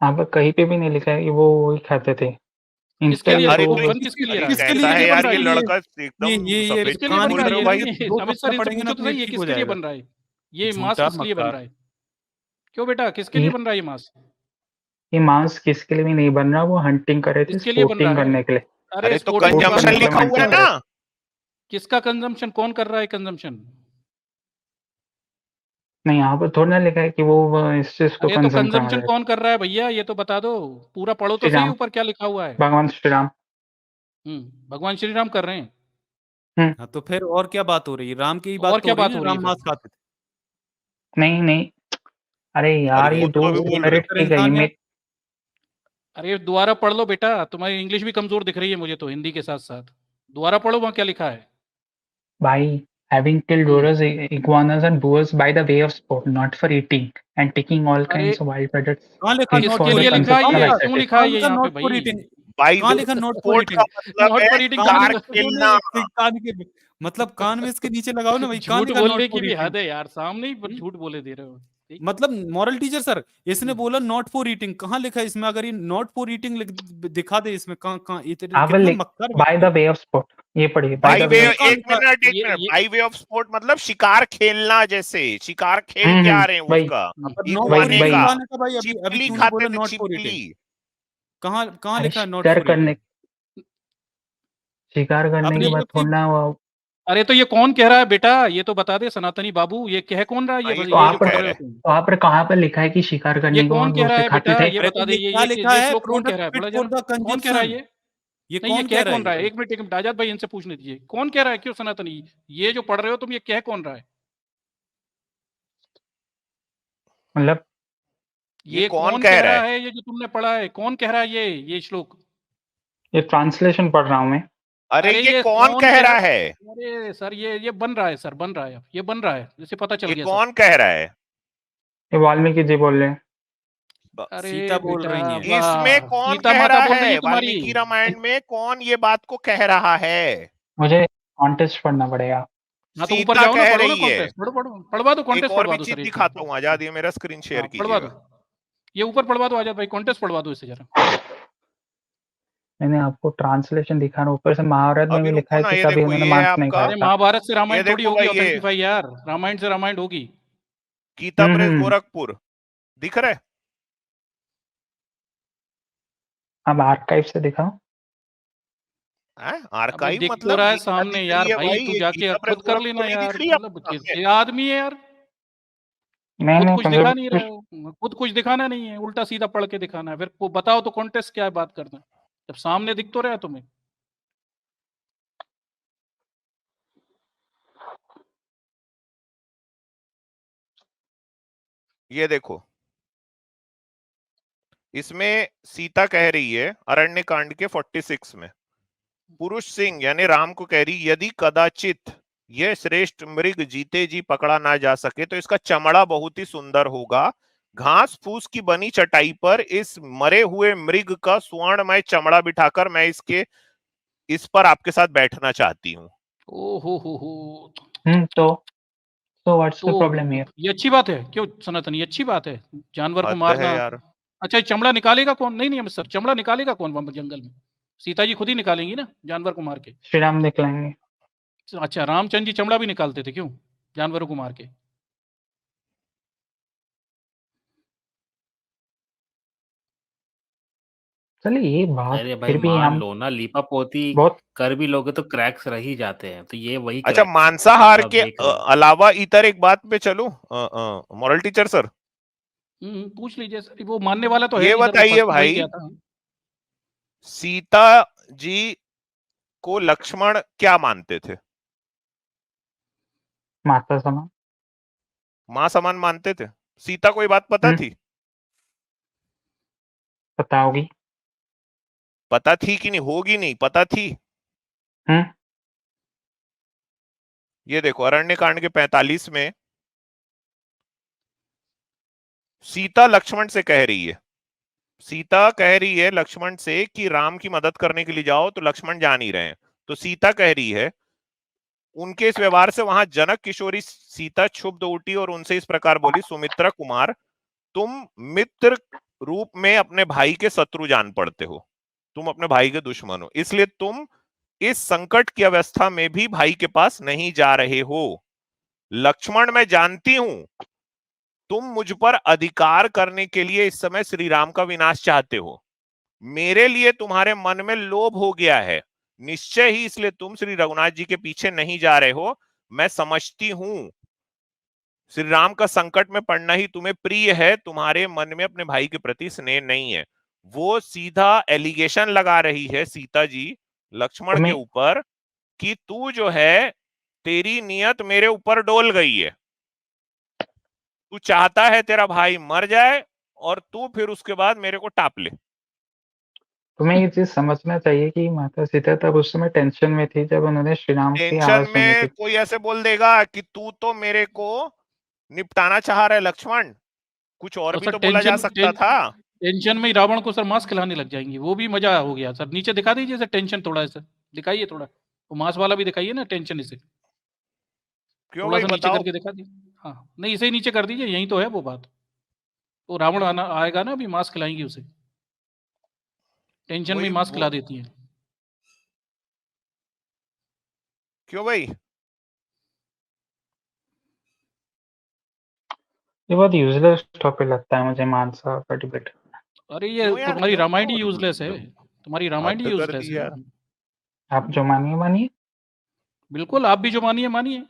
आप कहीं पे भी नहीं लिखा है कि वो वही खाते थे। किसके लिए इंस्टेड अरे वो तो बन किसके लिए अरे रहा है? किसके लिए कैसा किसके है लिए बन यार रहा ये है लड़का, ये एकदम ये सफेद किसके लिए क्यों बन बोल रहा है रहे हो ये भाई? नहीं, दो अमित थप्पड़ सर इनसे पड़ेंगे ना पूछो तो तो ये सही, ये ठीक हो किसके लिए जाएगा। बन रहा है, ये मांस झूठा किसके लिए बन मक्कार। रहा है, क्यों बेटा किसके लिए ये बन रहा है ये मांस, ये मांस किसके लिए भी नहीं बन रहा, वो हंटिंग कर रहे थे, किसके लिए बन रहा स्पोर्टिंग है? करने के लिए। अरे अरे तो स्पोर्टिंग की स्पोर्ट बात कंजम्पशन करने के नहीं लिए कर लिखा रहा हंटिंग हुआ है मैं। कर रहे ना। थे। किसका कंजम्पशन, कौन कर रहा है कंजम्पशन? नहीं, यहाँ पर थोड़ा ना लिखा है कि वो इस चीज को अरे तो कंज्यूम कर कंजम्पशन रहे थे। कौन कर रहा है भैया, ये तो बता दो, पूरा पढ़ो तो श्री सही राम, ऊपर क्या लिखा हुआ है। भगवान श्री राम। भगवान श्री राम कर रहे हैं। हाँ तो फिर और क्या बात हो रही है? राम की ही और बात तो क्या हो रही बात है हो ना, रही है राम फिर? मांस खाते थे। नहीं, अरे अरे यार, ये वो तो दो अभी बोल रहे मिनट पवित्र की गई इंसान है। अरे दोबारा पढ़ लो बेटा, तुम्हारी इंग्लिश भी कमजोर दिख रही है मुझे तो, हिंदी के साथ साथ दोबारा पढ़ो वहां क्या लिखा है। भाई। Having killed hmm, Doras, iguanas and boars by the way of sport, not for eating, and taking all अरे kinds of wild predators, कहाँ लिखा fit नॉट for किसके फॉर the लिए ईटिंग? लिखा है कहाँ consumption of ये, लिखा? क्यों aesthetics। लिखा है कहाँ ये लिखा यहाँ पे नॉट फॉर भाई? ईटिंग? बाई कहाँ वे लिखा नॉट फॉर स्पोर्ट ईटिंग? का मतलब नॉट है फॉर ईटिंग कार खेलना। कान के मतलब कान में इसके नीचे लगाओ ना भाई, कहाँ झूठ लिखा नॉट बोलने की फॉर भी ईटिंग? हद है यार, सामने ही पर झूठ बोले दे रहे हो। ठीक। मतलब मॉरल टीचर सर, इसने बोला नॉट फॉर ईटिंग, कहाँ लिखा है इसमें? अगर ये नॉट फॉर ईटिंग दिखा दे इसमें, कहाँ कहाँ इतने आप कितना लिख मक्कार by व्यक्ति the है। way of sport, ये पढ़िए, by by the way, way इसमें of कहाँ sport। एक लिखा? मिनट, ये बाई वे ऑफ स्पोर्ट मतलब शिकार खेलना, जैसे शिकार खेल के आ रहे हैं वही उसका। पर नॉट फॉर वही इगुआने ईटिंग का वही कहाँ लिखा भाई? अभी अभी छिपकली तूने खाते बोला थे, नॉट फॉर ईटिंग, छिपकली। कहाँ कहाँ अरे लिखा है नॉट शिकार फॉर ईटिंग? करने अपनी के बाद तरफ से। थोड़ा वो। अरे तो ये कौन कह रहा है बेटा, ये तो बता दे सनातनी बाबू, ये कह कौन रहा है ये ये तो ये कौन जो आप पढ़ कह रहे रहे हो हैं? तुम? तो आप पर कहाँ पर लिखा है कि शिकार ये करने को कौन कह वो रहा है सिखाते बेटा, थे? ये अरे बता तो दे, ये क्या लिखा ये है? श्लोक कौन कह रहा है, प्रोडक्ट फिट बोला फॉर जरा। द कौन कह रहा है कंजम्पशन। ये नहीं ये कौन कह कह रहा कौन है रहा है, ये? एक मिनट आजाद भाई इनसे पूछने दीजिए, कौन कह रहा है, क्यों सनातनी ये जो पढ़ रहे हो तुम, ये कह कौन रहा है? मतलब ये ये कौन कौन कह कह रहा रहा है? है, ये जो तुमने पढ़ा है कौन कह रहा है ये श्लोक? ये ट्रांसलेशन पढ़ रहा हूँ मैं। अरे अरे ये ये कौन कौन कह कह रहा रहा, है? अरे सर ये बन रहा है सर, बन रहा है, अब ये बन रहा है, जैसे पता चल ये गया सर। कौन कह रहा है? ये वाल्मीकि जी बोल रहे हैं। अरे सीता बोल बेटा रही हैं। इसमें वाह, कौन सीता कह माता रहा बोल रही है? है तुम्हारी। वाल्मीकि रामायण में कौन ये बात को कह रहा है? मुझे कॉन्टेस्ट पढ़ना पड़ेगा। हाँ तो ऊपर सीता जाओ ना, कह पढ़ो ना रही है। कॉन्टेस्ट, पढ़ो पढ़वा दो, एक कॉन्टेस्ट और पढ़वा भी दो चीज सर एक। दिखाता हूँ, आजाद, ये मेरा स्क्रीन शेयर हाँ पढ़वा कीजिएगा। दो, ये ऊपर पढ़वा दो आजाद भाई, कॉन्टेस्ट पढ़वा दो इसे जरा। मैंने आपको ट्रांसलेशन दिखा रहा, ऊपर से महाभारत में अभी भी लिखा रुको है ना, कि ये कभी देखो, उन्होंने ये है मांस नहीं आपका, खाया अरे था। महाभारत से ये रामायण थोड़ी देखो होगी भाई, ये ऑथेंटिफाई यार, रामायण से रामायण होगी। गीता प्रेस हम्म। गोरखपुर दिख रहा है? अब आर्काइव से दिखाओ। अबे आर्काइव दिख तो मतलब रहा है गीता सामने दिख रही यार है भाई, भाई, तू ये जाके गीता प्रेस खुद कर गोरखपुर लेना नहीं यार, दिख रही मतलब आपको सामने? ये आदमी है यार, नहीं खुद नहीं, कुछ दिखा नहीं रहा है, खुद कुछ दिखाना नहीं है, उल्टा सीधा पढ़ के दिखाना है, फिर वो बताओ तो कॉन्टेस्ट क्या है बात करना, जब सामने दिख तो रहा है तुम्हें। ये देखो, इसमें सीता कह रही है अरण्य कांड के 46 में, पुरुष सिंह यानी राम को कह रही, यदि कदाचित यह श्रेष्ठ मृग जीते जी पकड़ा ना जा सके तो इसका चमड़ा बहुत ही सुंदर होगा। घास फूस की बनी चटाई पर इस मरे हुए मृग का सुवर्णमय चमड़ा बिठाकर मैं इस पर आपके साथ बैठना चाहती हूँ। ओ हो, तो व्हाट्स द प्रॉब्लम तो हियर? ये अच्छी बात है क्यों सनातन, ये अच्छी बात है, जानवर को हद है मारना। यार। अच्छा ये चमड़ा निकालेगा कौन? नहीं नहीं सर, चमड़ा निकालेगा कौन वहां जंगल में? सीता जी खुद ही निकालेंगी ना जानवर को मार के। श्री राम निकलेंगे। अच्छा रामचंद्र जी चमड़ा भी निकालते थे क्यों जानवरों को मार के? चलिए ये बात अरे भाई फिर भी मान हम लो ना, लीपा पोती बहुत कर भी लोगे तो क्रैक्स रह ही जाते हैं, तो ये वही अच्छा, क्रैक्स है मांसाहार जो आप के देख रहे हो। अलावा इतर एक बात पे चलूं, मॉरल टीचर सर, पूछ लीजिए सर, वो मानने वाला तो है ये नहीं सर, वो बताइए फंस तो वही भाई, गया था। सीता जी को लक्ष्मण क्या मानते थे? माता समान। मां समान मानते थे? सीता को ये बात पता थी? पता होगी। पता थी कि नहीं? होगी नहीं, पता थी। हम्म ये देखो अरण्य कांड के 45 में सीता लक्ष्मण से कह रही है, सीता कह रही है लक्ष्मण से कि राम की मदद करने के लिए जाओ, तो लक्ष्मण जा नहीं रहे हैं। तो सीता कह रही है, उनके इस व्यवहार से वहां जनक किशोरी सीता क्षुब्ध उठी और उनसे इस प्रकार बोली, सुमित्रा कुमार, तुम मित्र रूप में अपने भाई के शत्रु जान पड़ते हो, तुम अपने भाई के दुश्मन हो, इसलिए तुम इस संकट की अवस्था में भी भाई के पास नहीं जा रहे हो। लक्ष्मण, मैं जानती हूं तुम मुझ पर अधिकार करने के लिए इस समय श्री राम का विनाश चाहते हो। मेरे लिए तुम्हारे मन में लोभ हो गया है निश्चय ही, इसलिए तुम श्री रघुनाथ जी के पीछे नहीं जा रहे हो। मैं समझती हूं श्री राम का संकट में पड़ना ही तुम्हें प्रिय है, तुम्हारे मन में अपने भाई के प्रति स्नेह नहीं है। वो सीधा एलिगेशन लगा रही है सीता जी लक्ष्मण के तुम्हें ऊपर कि तू जो है, तेरी नियत मेरे ऊपर डोल गई है, तू चाहता है तेरा भाई मर जाए और तू फिर उसके बाद मेरे को टाप ले। तुम्हें ये चीज समझना चाहिए कि माता सीता तब उस समय टेंशन में थी जब उन्होंने श्री राम की टेंशन आवाज सुनी में थी। कोई ऐसे बोल देगा कि तू तो मेरे को निपटाना चाह रहा है लक्ष्मण, कुछ और और भी सर तो बोला जा सकता था। टेंशन में ही रावण को सर मांस खिलाने लग जाएंगे, वो भी मजा हो गया सर। नीचे दिखा दीजिए सर, टेंशन थोड़ा सा दिखाइए, थोड़ा वो मांस वाला भी दिखाइए ना, टेंशन इसे क्यों थोड़ा भाई सा नीचे बताओ? करके दिखा दीजिए। हाँ नहीं, इसे ही नीचे कर दीजिए, यही तो है वो बात। तो रावण आना आएगा ना, अभी मांस खिलाएंगी उसे, टेंशन में वही ही मांस वो, खिला देती है। क्यों भाई? ये बहुत यूजलेस टॉपिक लगता है मुझे मानसा का डिबेट। अरे ये क्यों यार, तुम्हारी क्यों रामायण ही क्यों यूजलेस है, तुम्हारी रामायण ही हद कर यूजलेस दी है। यार। आप जो मानिए मानिए, बिल्कुल, आप भी जो मानिए मानिए।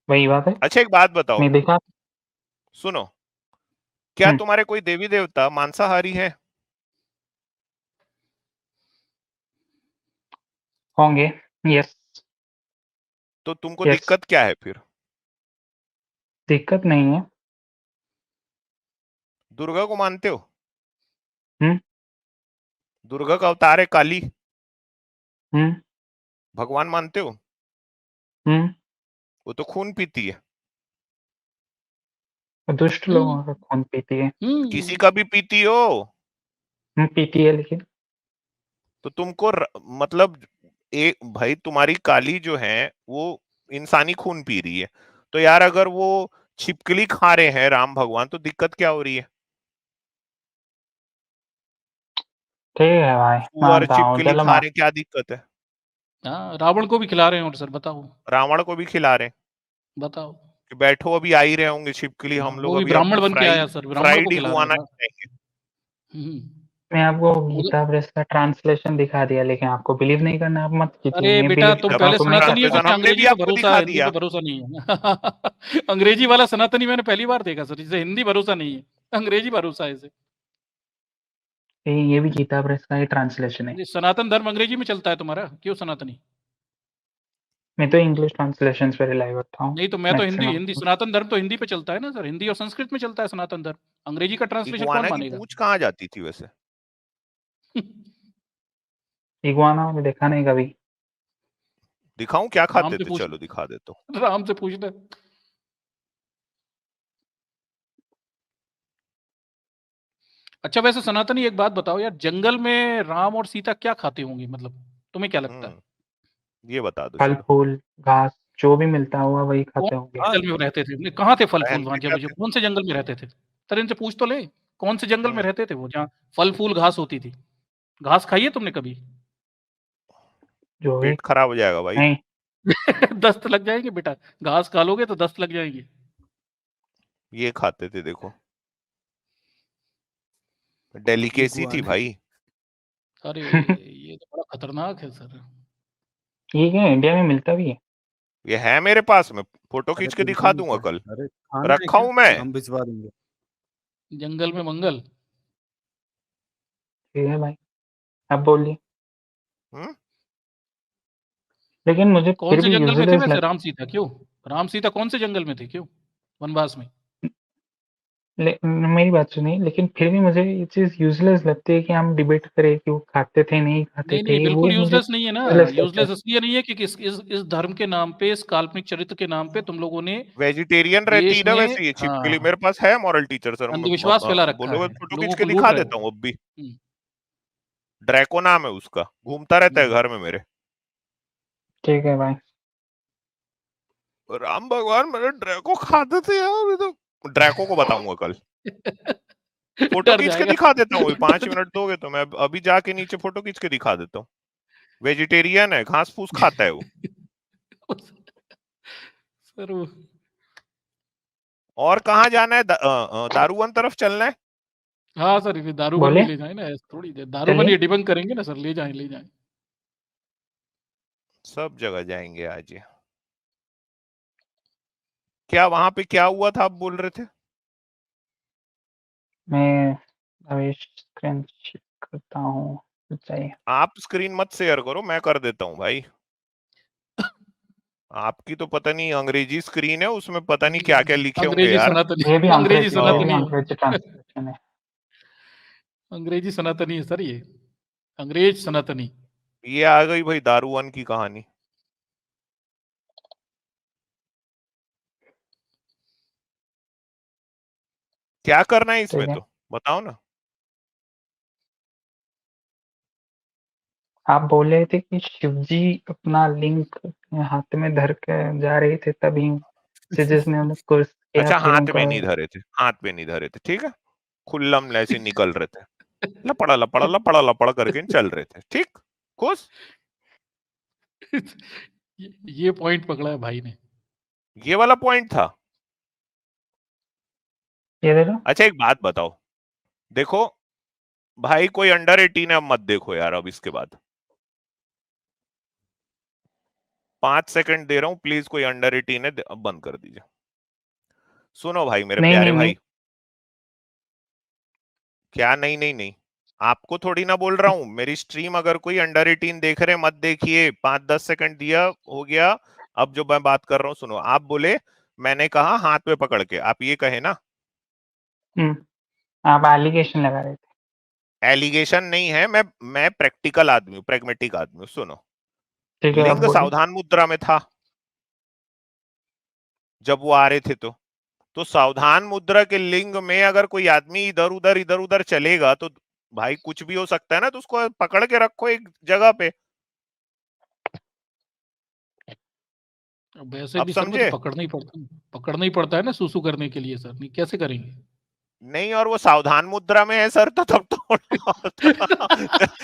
वही बात है। अच्छा एक बात बताओ, नहीं देखा। सुनो, क्या हम्म तुम्हारे कोई देवी देवता मांसाहारी है? होंगे। यस। तो तुमको यस। दिक्कत क्या है फिर? दिक्कत नहीं है। दुर्गा को मानते हो? हम्म दुर्गा का अवतार है काली, हम्म भगवान मानते हो? हम्म वो तो खून पीती है, दुष्ट हम्म लोगों का खून पीती है। किसी हम्म का भी पीती हो। पीती है लेकिन। तो तुमको मतलब, एक भाई तुम्हारी काली जो है वो इंसानी खून पी रही है, तो यार अगर वो छिपकली खा रहे हैं राम भगवान, तो दिक्कत क्या हो रही है? ठीक है भाई, सुअर मानता हूँ, छिपकली चलो खा मान। रहे हैं, क्या दिक्कत है? हाँ, रावण को भी खिला रहे हैं और सर बताओ, रावण को भी खिला रहे हैं बताओ। कि बैठो अभी आ ही रहे होंगे छिपकली, हाँ, हम लोग वो भी अभी ब्राह्मण आपको बन के फ्राई आया सर, ब्राह्मण को फ्राइड खिला रहे इगुआना हैं। खिलाएंगे। मैं आपको वो- गीता प्रेस का ट्रांसलेशन दिखा दिया, लेकिन आपको बिलीव नहीं करना, आप मत कीजिए। अरे मैं बेटा, बिलीव तुम कर रहा हूँ पहले तो मैं सनातनी हो, करता हूँ। ट्रांसलेशन मुझे हमने अंग्रेजी भी पे आपको भरोसा दिखा है, हिंदी दिया। पे भरोसा नहीं है। अंग्रेजी वाला सनातनी मैंने पहली बार देखा सर, इसे हिंदी भरोसा नहीं है, अंग्रेजी भरोसा है इसे। ये भी गीता प्रेस का ही ट्रांसलेशन है। ये सनातन धर्म अंग्रेजी में चलता है तुम्हारा, क्यों सनातनी? मैं तो इंग्लिश ट्रांसलेशन पे रिलाई करता हूँ नहीं तो मैं तो हिंदी मैक्सिमम। हिंदी सनातन धर्म तो हिंदी पे चलता है ना सर, हिंदी और संस्कृत में चलता है सनातन धर्म, अंग्रेजी का ट्रांसलेशन कौन इगुआना की मानेगा? पूंछ कहाँ जाती थी वैसे? इगुआना मैंने देखा नहीं कभी। दिखाऊं क्या राम खाते से थे? पूछ चलो दिखा देता हूँ। राम से पूछना। अच्छा वैसे सनातनी एक बात बताओ यार, जंगल में राम और सीता क्या खाते होंगे, मतलब तुम्हें क्या लगता है? ये बता दो फल चलो। फूल घास जो भी मिलता होगा वही कौन खाते होंगे। हाँ, जंगल में रहते थे, नहीं, कहाँ थे फल फूल वहां, पहनते जब क्या जो थे? कौन से जंगल में रहते थे? सर इनसे पूछ तो ले, कौन से जंगल में हम्म, रहते थे वो, जहाँ फल फूल घास होती थी? घास खाई है तुमने कभी? जो भी। पेट खराब हो जाएगा भाई। नहीं। दस्त लग जाएंगे बेटा, घास खा लोगे तो दस्त लग जाएंगे। ये खाते थे देखो, डेलिकेसी थी इगुआना। भाई। अरे ये तो बड़ा खतरनाक है सर। ये क्या इंडिया में मिलता भी है? ये है मेरे पास, मैं फोटो अरे खींच के दिखा बिल्कुल दूंगा मिलता कल। है। अरे खाना है रखा क्या? हूं मैं। हम भिजवा देंगे। जंगल में मंगल। ठीक है भाई, अब बोलिए। हम्म? लेकिन मुझे कौन फिर से भी जंगल में थे यूजलेस वैसे राम सीता? क्यों राम सीता कौन से जंगल में थे? क्यों वनवास में? मेरी बात सुनिए, लेकिन फिर भी मुझे ये चीज़ यूज़लेस लगती है कि हम डिबेट करें कि वो खाते थे, नहीं खाते नहीं, थे, वो बिल्कुल मुझे यूज़लेस नहीं है ना। यूज़लेस लगता है। यूज़लेस इसलिए नहीं है कि इस धर्म के नाम पे, इस काल्पनिक चरित्र के नाम पे तुम लोगों ने वेजिटेरियन रहती देश ना में वैसे ये छिपकली। मेरे हाँ, पास है मॉरल टीचर सर, अंधविश्वास फैला रखा बोलोगे है, फोटो खींच लोगों के को लूट दिखा रहे देता हो। हूँ अब भी। हुँ, ड्रैको नाम है उसका, घूमता रहता है हुँ। घर में मेरे। ठीक है भाई। राम भगवान मेरे ड्रैको खाते थे यार, मैं तो ड्रैको को बताऊंगा कल। फोटो डर खींच के जाएगा, दिखा देता हूँ, डर 5 मिनट दोगे तो मैं अभी जाके नीचे फोटो खींच के दिखा देता हूँ। वेजिटेरियन है, घास फूस खाता है वो। सर वो और कहाँ जाना है? दारूवन तरफ चलना है। हाँ सर, ये दारूबन भी बोलिए, ले जाएँ ना ऐसे थोड़ी देर, दारूबन चलिए। ये डिबंक करेंगे ना सर, ले जाएँ, ले जाएँ। सब जगह जाएंगे आज ये। क्या वहां पे क्या हुआ था, आप बोल रहे थे? मैं अभी स्क्रीन शेयर करता हूँ, चाहिए। आप स्क्रीन मत शेयर करो, मैं कर देता हूँ भाई। आपकी तो पता नहीं अंग्रेजी स्क्रीन है, उसमें पता नहीं क्या क्या लिखे होंगे अंग्रेजी यार। सनातनी ये भी अंग्रेजी सनातनी है। अंग्रेजी ट्रांसलेशन है। अंग्रेजी सनातनी है सर ये, अंग्रेज सनातनी। ये आ गई भाई दारूवन की कहानी। क्या करना है इसमें ठीक है, तो बताओ ना। आप बोल रहे थे कि शिवजी अपना लिंग अपने हाथ में धर के जा रहे थे, तभी जीसस ने उन्हें क्रूस किया, अच्छा, फिर हाथ में उनको नहीं धरे थे, हाथ में नहीं धरे थे, ठीक है। खुल्लम ऐसे निकल रहे थे, लपड़ा लपड़ा लपड़ा लपड़ा करके चल रहे थे, ठीक। खुश। ये पॉइंट पकड़ा है भाई ने। ये वाला पॉइंट था। ये देखो। अच्छा एक बात बताओ, देखो भाई कोई अंडर 18 है, अब मत देखो यार अब इसके बाद। 5 सेकंड दे रहा हूं प्लीज, कोई अंडर 18 है अब बंद कर दीजिए। सुनो भाई मेरे नहीं, प्यारे नहीं, नहीं। भाई। क्या नहीं नहीं नहीं, आपको थोड़ी ना बोल रहा हूं। मेरी स्ट्रीम अगर कोई अंडर 18 देख रहे मत देखिए, 5-10 सेकंड दिया हो गया। अब जो मैं बात कर रहा हूं सुनो, आप बोले मैंने कहा हाथ में पकड़ के, आप ये कहे ना। आप एलिगेशन लगा रहे थे। एलिगेशन नहीं है, मैं प्रैक्टिकल आदमी हूँ, प्रैग्मेटिक आदमी हूँ। सुनो, ठीक है, आप लिंग बोलिए। सावधान मुद्रा में था जब वो आ रहे थे, तो सावधान मुद्रा के लिंग में अगर कोई आदमी इधर उधर चलेगा तो भाई कुछ भी हो सकता है ना, तो उसको पकड़ के रखो एक जगह पे। अब वैसे अब भी सर वो तो समझे? पकड़ना ही पड़ता है ना सूसू करने के लिए सर, नहीं कैसे करेंगे? नहीं, और वो सावधान मुद्रा में है सर, तो तब तो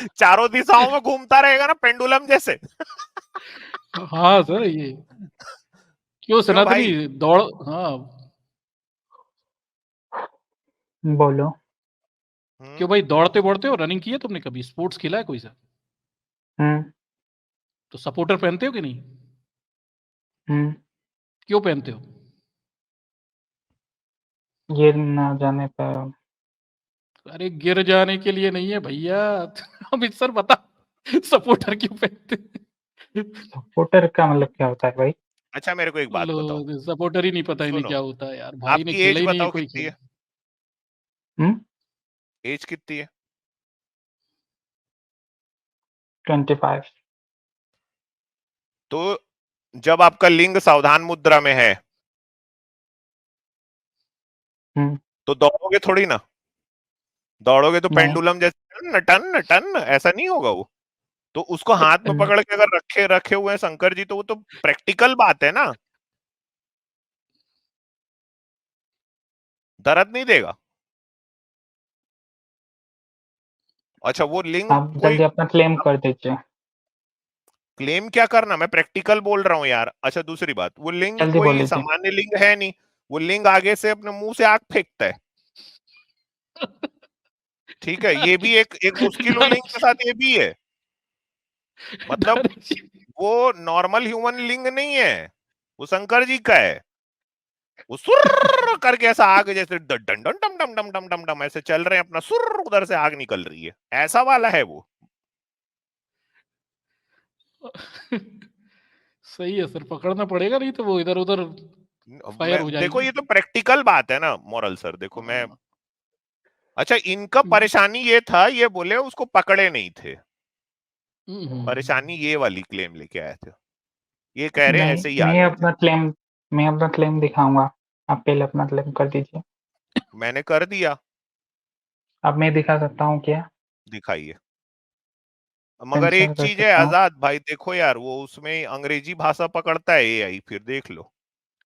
चारों दिशाओं में घूमता रहेगा ना, पेंडुलम जैसे। हाँ सर ये क्यों क्यों सनातनी भाई? दौड़ हाँ बोलो। क्यों भाई, दौड़ते दौड़ते हो, रनिंग की है तुमने कभी? स्पोर्ट्स खेला है कोई सा? हम्म। तो सपोर्टर पहनते हो कि नहीं? हम्म। क्यों पहनते हो? ये ना जाने पर अरे गिर जाने के लिए नहीं है भैया। अमित सर बता, सपोर्टर क्यों पहनते? सपोर्टर का मतलब क्या होता है भाई? अच्छा मेरे को एक बात लो, बताओ, सपोर्टर ही नहीं पता, इन्हें सुनो, क्या होता है यार, भाई ने आपकी खेला एज ही नहीं है बताओ कोई कितनी खेल। है? हम्म। एज कितनी है? 25। तो जब आपका लिंग सावधान मुद्रा में है हम्म। तो दौड़ोगे थोड़ी ना। दौड़ोगे तो नहीं। पेंडुलम जैसे टन टन ऐसा नहीं होगा वो। तो उसको हाथ में पकड़ के अगर रखे रखे हुए हैं शंकर जी, तो वो तो प्रैक्टिकल बात है ना। दर्द नहीं देगा। अच्छा वो लिंग आप कोई, जल्दी अपना क्लेम कर दीजिए। क्लेम क्या करना, मैं प्रैक्टिकल बोल रहा हूँ यार। अच्छा दूसरी बात, वो लिंग जल्दी बोल कोई लीजिए। सामान्य लिंग है नहीं। वो लिंग आगे से अपने मुंह से आग फेंकता है। ठीक है, ये भी एक एक उसकी लिंग के साथ ये भी है, मतलब वो नॉर्मल ह्यूमन लिंग नहीं है, वो शंकर जी का है। वो सुर करके ऐसा आग जैसे डन डन डम डम डम डम डम डम ऐसे चल रहे हैं अपना, सुर उधर से आग निकल रही है, ऐसा वाला है वो। सही है सर, पकड़ना पड़ेगा, नहीं तो वो इधर उधर फायर हो देखो जाएगी। ये तो प्रैक्टिकल बात है ना मॉरल सर, देखो मैं, हाँ। अच्छा इनका परेशानी ये था, ये बोले उसको पकड़े नहीं थे, परेशानी ये वाली क्लेम लेके आए थे, ये कह रहे हैं ऐसे ही आ मैं गए थे। अपना क्लेम दिखाऊंगा, आप पहले अपना क्लेम कर दीजिए। मैंने कर दिया, अब मैं दिखा सकता हूँ क्या? दिखाइए। मगर एक सेंसर कर चीज है सकता हूँ। आजाद भाई, देखो यार वो उसमें अंग्रेजी भाषा पकड़ता है एआई, फिर देख लो।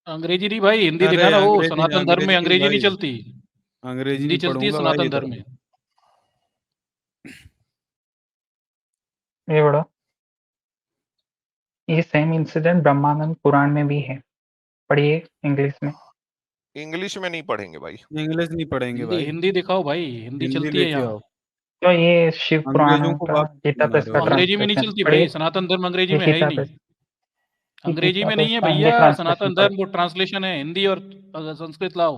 अंग्रेजी नहीं भाई, हिंदी अरे दिखाना, वो अंग्रेजी सनातन धर्म में अंग्रेजी अंग्रेजी नहीं भाई, चलती, अंग्रेजी हिंदी नहीं चलती है पढ़ूंगा भाई सनातन इधर। धर्म में। ये बड़ा, ये सेम इंसिडेंट ब्रह्मानंद पुराण में भी है, पढ़िए इंग्लिश में। इंग्लिश में नहीं पढ़ेंगे भाई, इंग्लिश नहीं पढ़ेंगे हिंदी भाई, हिंदी दिखाओ भाई, हिंदी हिंदी चलती है लेके यहाँ। आओ। तो ये शिव अंग्रेजों पुराण को का बात गीता बना प्रेस रहे का वो हो भाई। अंग्रेजी में नहीं ट्रांसलेशन चलती पढ़िए। भाई, सनातन धर्म अंग्रेजी ये में है ही गीता नहीं। प्रेस, ये अंग्रेजी गीता में प्रेस नहीं है का हिंदी भैया, ट्रांसलेशन सनातन पढ़िए। धर्म वो ट्रांसलेशन है, हिंदी और संस्कृत लाओ।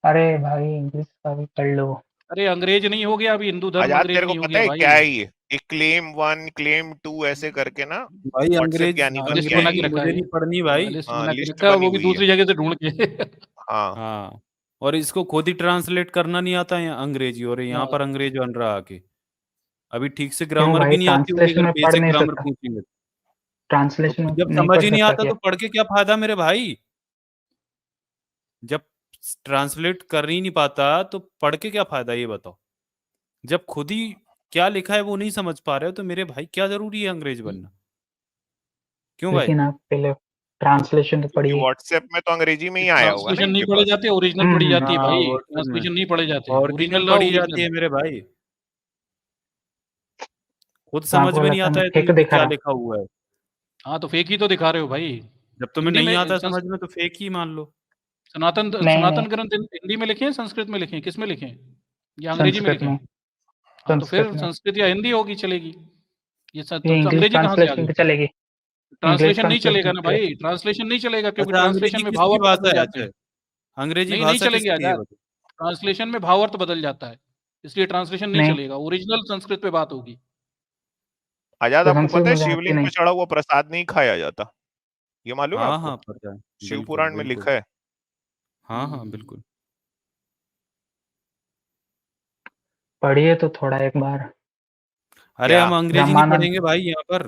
अरे भाई इंग्लिश का भी पढ़ लो। अरे अंग्रेज नहीं हो गया अभी, हिंदू धर्म आजाद अंग्रेज तेरे को नहीं हो पता गया है क्या भाई। है ये क्लेम 1 क्लेम 2 ऐसे करके ना भाई व्हाट्सएप अंग्रेज ज्ञानी बन लिस्ट के बना के आएंगे। रखा मुझे है, नहीं पढ़नी भाई। लिस्ट हाँ बना के लिस्ट रखा है, बनी वो भी हुई है। दूसरी जगह से ढूंढ के। हाँ हाँ, और इसको खुद ही ट्रांसलेट करना नहीं आता है अंग्रेजी, और यहाँ पर हाँ। अंग्रेज बन रहा आके। अभी ठीक से क्यों ग्रामर भी भाई, नहीं आती होगी, ट्रांसलेशन अगर में पढ़ बेसिक नहीं ग्रामर सकता? पूछेंगे ट्रांसलेशन तो। में जब नहीं समझ पढ़ ही नहीं सकता आता क्या? तो पढ़ के क्या फायदा मेरे भाई। जब ट्रांसलेट कर ही नहीं पाता तो पढ़ के क्या फायदा, ये बताओ। जब खुद ही क्या लिखा है वो नहीं समझ पा रहे हो तो मेरे भाई क्या जरूरी है अंग्रेज बनना। क्यों भाई? लेकिन आप पहले ट्रांसलेशन तो क्योंकि पढ़िए। व्हाट्सएप में तो अंग्रेजी में ही आया होगा ना ट्रांसलेशन नहीं इनके पढ़े पास। जाते, ओरिजिनल पढ़ी जाती है हाँ भाई, व्हाट्सएप में ट्रांसलेशन नहीं पढ़े जाते, ओरिजिनल ओरिजिनल लाओ पढ़ी जाती ओरिजिनल। है मेरे भाई। खुद तो समझ आपको में नहीं लगता है आता मैं है फेक तुम्हें कि दिखा क्या रहा हूँ? लिखा हुआ है। हाँ तो फेक ही तो दिखा रहे हो भाई। जब तुम्हें हिंदी नहीं में आता समझ में तो फेक ही मान लो। सनातन नहीं सनातन नहीं, ग्रंथ हिंदी में लिखे हैं, संस्कृत में लिखे हैं, किस में लिखे हैं, या अंग्रेजी में संस्कृत लिखे में, हैं? हाँ तो संस्कृत फिर में। संस्कृत या हिंदी होगी, चलेगी। ये सब ये तो इंग्लिश अंग्रेजी कहाँ से आ ट्रांसलेशन गई? भी चलेगी, इंग्लिश ट्रांसलेशन नहीं ट्रांसलेशन चलेगा भी ना चलेगी। भाई, ट्रांसलेशन नहीं चलेगा, क्योंकि अच्छा ट्रांसलेशन अंग्रेजी में किसकी भावार्थ बदल भाषा है? जाते अच्छा हैं। अंग्रेजी नहीं नहीं भाषा चलेंगे किसकी है आजाद, बताओ। ट्रांसलेशन में भावार्थ बदल जाता है, इसलिए ट्रांसलेशन नहीं नहीं, चलेगा, ओरिजिनल संस्कृत पे बात होगी। आजाद तो आपको संस्कृत पता है मुझे आती शिवलिंग नहीं। पे चढ़ा हुआ प्रसाद नहीं खाया जाता, ये मालूम है हाँ आपको? हाँ पता है। शिव बिल्कुल पुराण में बिल्कुल। लिखा है। हाँ हाँ बिल्कुल। पढ़िए तो थोड़ा एक बार। अरे क्या? हम अंग्रेजी नहीं ब्रह्मानंद, पढ़ेंगे भाई यहाँ पर।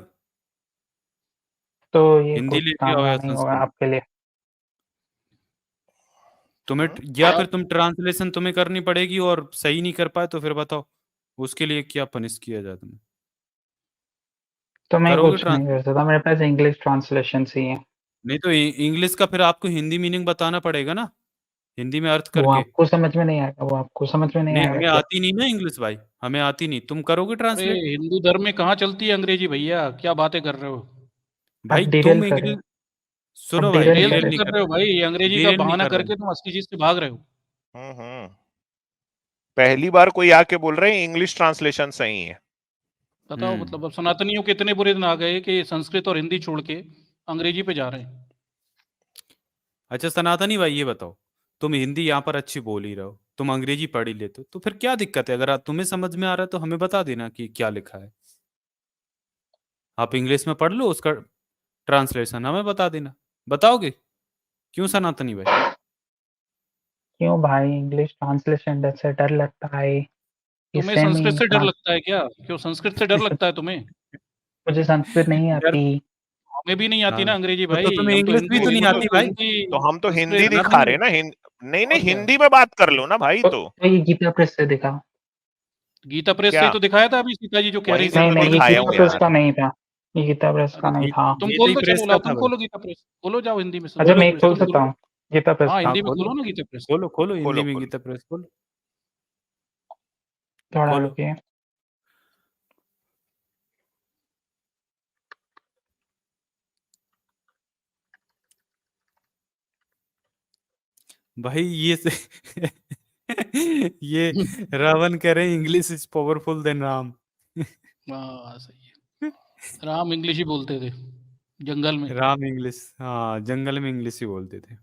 तो ये हिंदी कुछ लेके काम आओ का या नहीं होगा संस्कृत। आपके लिए। तुम्हें हम्म? या क्या? फिर तुम ट्रांसलेशन तुम्हें करनी पड़ेगी और सही नहीं कर पाए तो फिर बताओ उसके लिए क्या पनिश किया जाए तुम्हें। तो मैं करोगे कुछ नहीं कर ट्रांसलेट? सकता, मेरे पास इंग्लिश ट्रांसलेशन ही है। नहीं तो इंग्लिश का फिर आपको हिंदी मीनिंग बताना पड़ेगा ना, हिंदी में अर्थ वो करके। आपको समझ में नहीं आएगा, वो आपको समझ में नहीं नहीं आएगा हमें क्या? आती नहीं ना इंग्लिश भाई, हमें आती नहीं, तुम करोगे अरे ट्रांसलेट? हिंदू धर्म में कहाँ चलती है अंग्रेजी भैया, क्या बातें कर रहे हो? आप भाई डिटेल तुम कर रहे इंग्लिश हो, आप सुनो भाई, डिटेल डिटेल कर डिटेल क्यों रहे नहीं कर कर रहे हो रहे, भाई, अंग्रेजी का डिटेल नहीं बहाना कर रहे करके तुम असली चीज से भाग रहे हो। हम्म। पहली बार कोई आके बोल रहे हैं इंग्लिश ट्रांसलेशन सही है। बताओ, मतलब अब सनातनियों के इतने बुरे दिन आ गए कि संस्कृत और हिंदी छोड़ के अंग्रेजी पे जा रहे हैं। अच्छा सनातनी भाई ये बताओ, तुम हिंदी यहाँ पर अच्छी बोल ही रहे हो, तुम अंग्रेजी पढ़ ही लेते हो, तो फिर क्या दिक्कत है? अगर तुम्हें समझ में आ रहा है तो हमें बता देना कि क्या लिखा है। आप इंग्लिश में पढ़ लो, उसका ट्रांसलेशन हमें बता देना। बताओगे क्यों सनातनी भाई? क्यों भाई, इंग्लिश ट्रांसलेशन से डर लगता है? ये तुम्हें सेमी संस्कृत से डर ट्रांस, लगता है क्या? क्यों संस्कृत से डर लगता है तुम्हें? मुझे संस्कृत नहीं यार आती। हमें भी नहीं आती हाँ ना अंग्रेजी तो भाई, तुम्हें हम तो इंग्लिश भी हिंदू तो नहीं हिंदू आती भाई। हिंदी तो हम तो हिंदी संस्कृत। दिखा सनातनी रहे भाई, ना, नहीं नहीं और क्या, हिंदी में बात कर लो ना भाई। तो ये गीता प्रेस से दिखाओ। गीता प्रेस से क्या? ही तो दिखाया था अभी सीता जी जो कह वहीं रही थी से नहीं तो नहीं, पढ़ ये लो दिखाया गीता हूँ संस्कृत प्रेस में। यार। का नहीं था, ये गीता प्रेस का अरे नहीं था। तुम गीता खोल ही दो, प्रेस चलो का लाओ, था तुम भाई। खोलो गीता प्रेस, खोलो जाओ हिंदी में से, अच्छा खोलो मैं खोल तुम सकता खोलो। हूँ गीता प्रेस हाँ का? हाँ हिंदी में खोलो, खोलो ना गीता प्रेस। खोलो खोलो हिंदी खोलो में खोलो। गीता प्रेस खोलो। थोड़ा खोलो रुकिए। भाई ये से ये रावण कह रहे हैं English is powerful than Ram. हाँ सही है, राम इंग्लिश ही बोलते थे जंगल में। राम इंग्लिश, हाँ जंगल में इंग्लिश ही बोलते थे।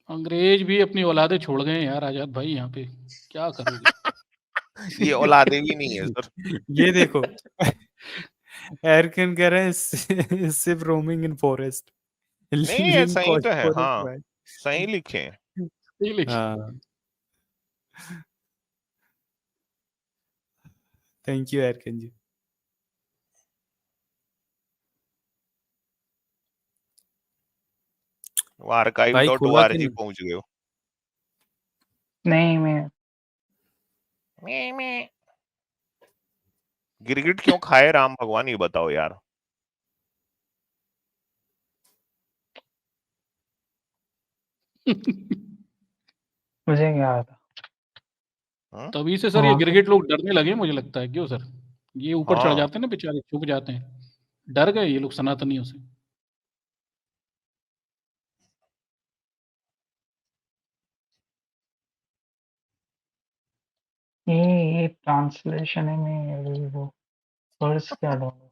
अंग्रेज भी अपनी औलादे छोड़ गए यार आजाद भाई, यहाँ पे क्या करोगे। ये औलादे भी नहीं है सर। ये देखो एरकन कह रहे हैं सिप रोमिंग इन फॉरेस्ट, नहीं ये लिविंग सही कॉज तो है, फॉरेस्ट हाँ बाय। सही लिखे हैं। सही लिखी। हाँ थैंक यू एरकन जी। आर्काइव भाई डॉट खोला कि org नहीं? पहुंच गए हो। नहीं मैं गिरगिट क्यों खाए राम भगवान, ये बताओ यार। मुझे क्या आता। तभी से सर ये हाँ गिरगिट लोग डरने लगे मुझे लगता है, क्यों सर? ये ऊपर चढ़ हाँ जाते हैं ना बेचारे, छुप जाते हैं, डर गए ये लोग सनातनियों से। ये ट्रांसलेशन है, मैं वो वर्ड्स क्या डालूं?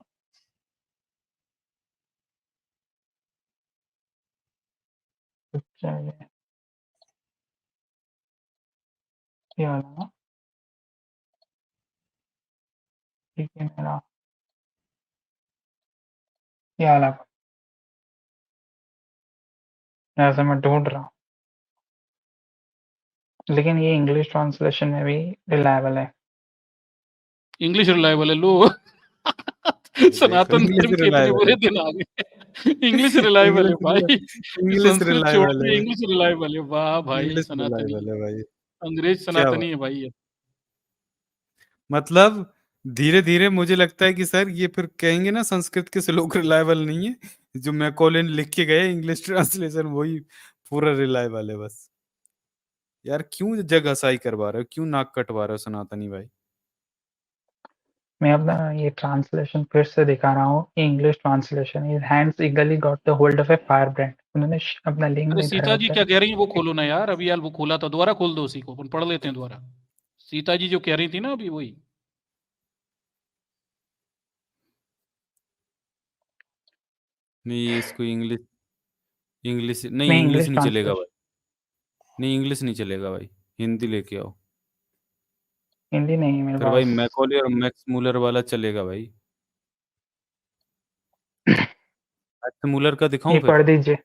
चाहिए ये वाला ना, ठीक है मेरा ये वाला, ऐसे मैं ढूंढ रहा हूँ, लेकिन ये इंग्लिश ट्रांसलेशन में भी रिलायबल है। इंग्लिश रिलायबल है, लो देखो सनातन इंग्लिश धर्म के इतने रिलायबल बुरे है, दिन आ गए। इंग्लिश रिलायबल है भाई, इंग्लिश संस्कृत छोड़ रिलायबल के है, इंग्लिश रिलायबल है। वाह भाई इंग्लिश सनातनी, रिलायबल है भाई। अंग्रेज क्या सनातनी बात, है भाई ये। मतलब धीरे धीरे मुझे लगता है कि सर ये फिर कहेंगे ना संस्कृत के श्लोक रिलायबल नहीं है, जो मैकॉलेन लिख के गए इंग्लिश ट्रांसलेशन वही पूरा रिलायबल है बस। यार क्यों जग हसाई करवा रहे हो, क्यों नाक कटवा रहे हो सनातनी भाई? मैं अपना ये ट्रांसलेशन फिर से दिखा रहा हूँ, English translation is hands eagerly got the hold of A fire brand. उन्होंने अपना लिंक अरे नहीं धरा सीता जी होता क्या है। कह रही है वो खोलो ना यार, अभी यार वो खोला था, दोबारा खोल दो उसी को, अपन पढ़ लेते हैं दोबारा। सीता जी जो कह रही थी ना अभी वही। नहीं इसको इंग्लिश, इंग्लिश नहीं, नहीं इंग्लिश इंग्लिश नहीं चलेगा ट्रांसलेशन, भाई, नहीं इंग्लिश नहीं चलेगा भाई, हिंदी लेके आओ। हिंदी नहीं है मेरे फिर भाई पास। मैकॉले और मैक्स मूलर वाला चलेगा भाई। मैक्स मूलर का दिखाऊं ये फिर? पढ़ दीजिए।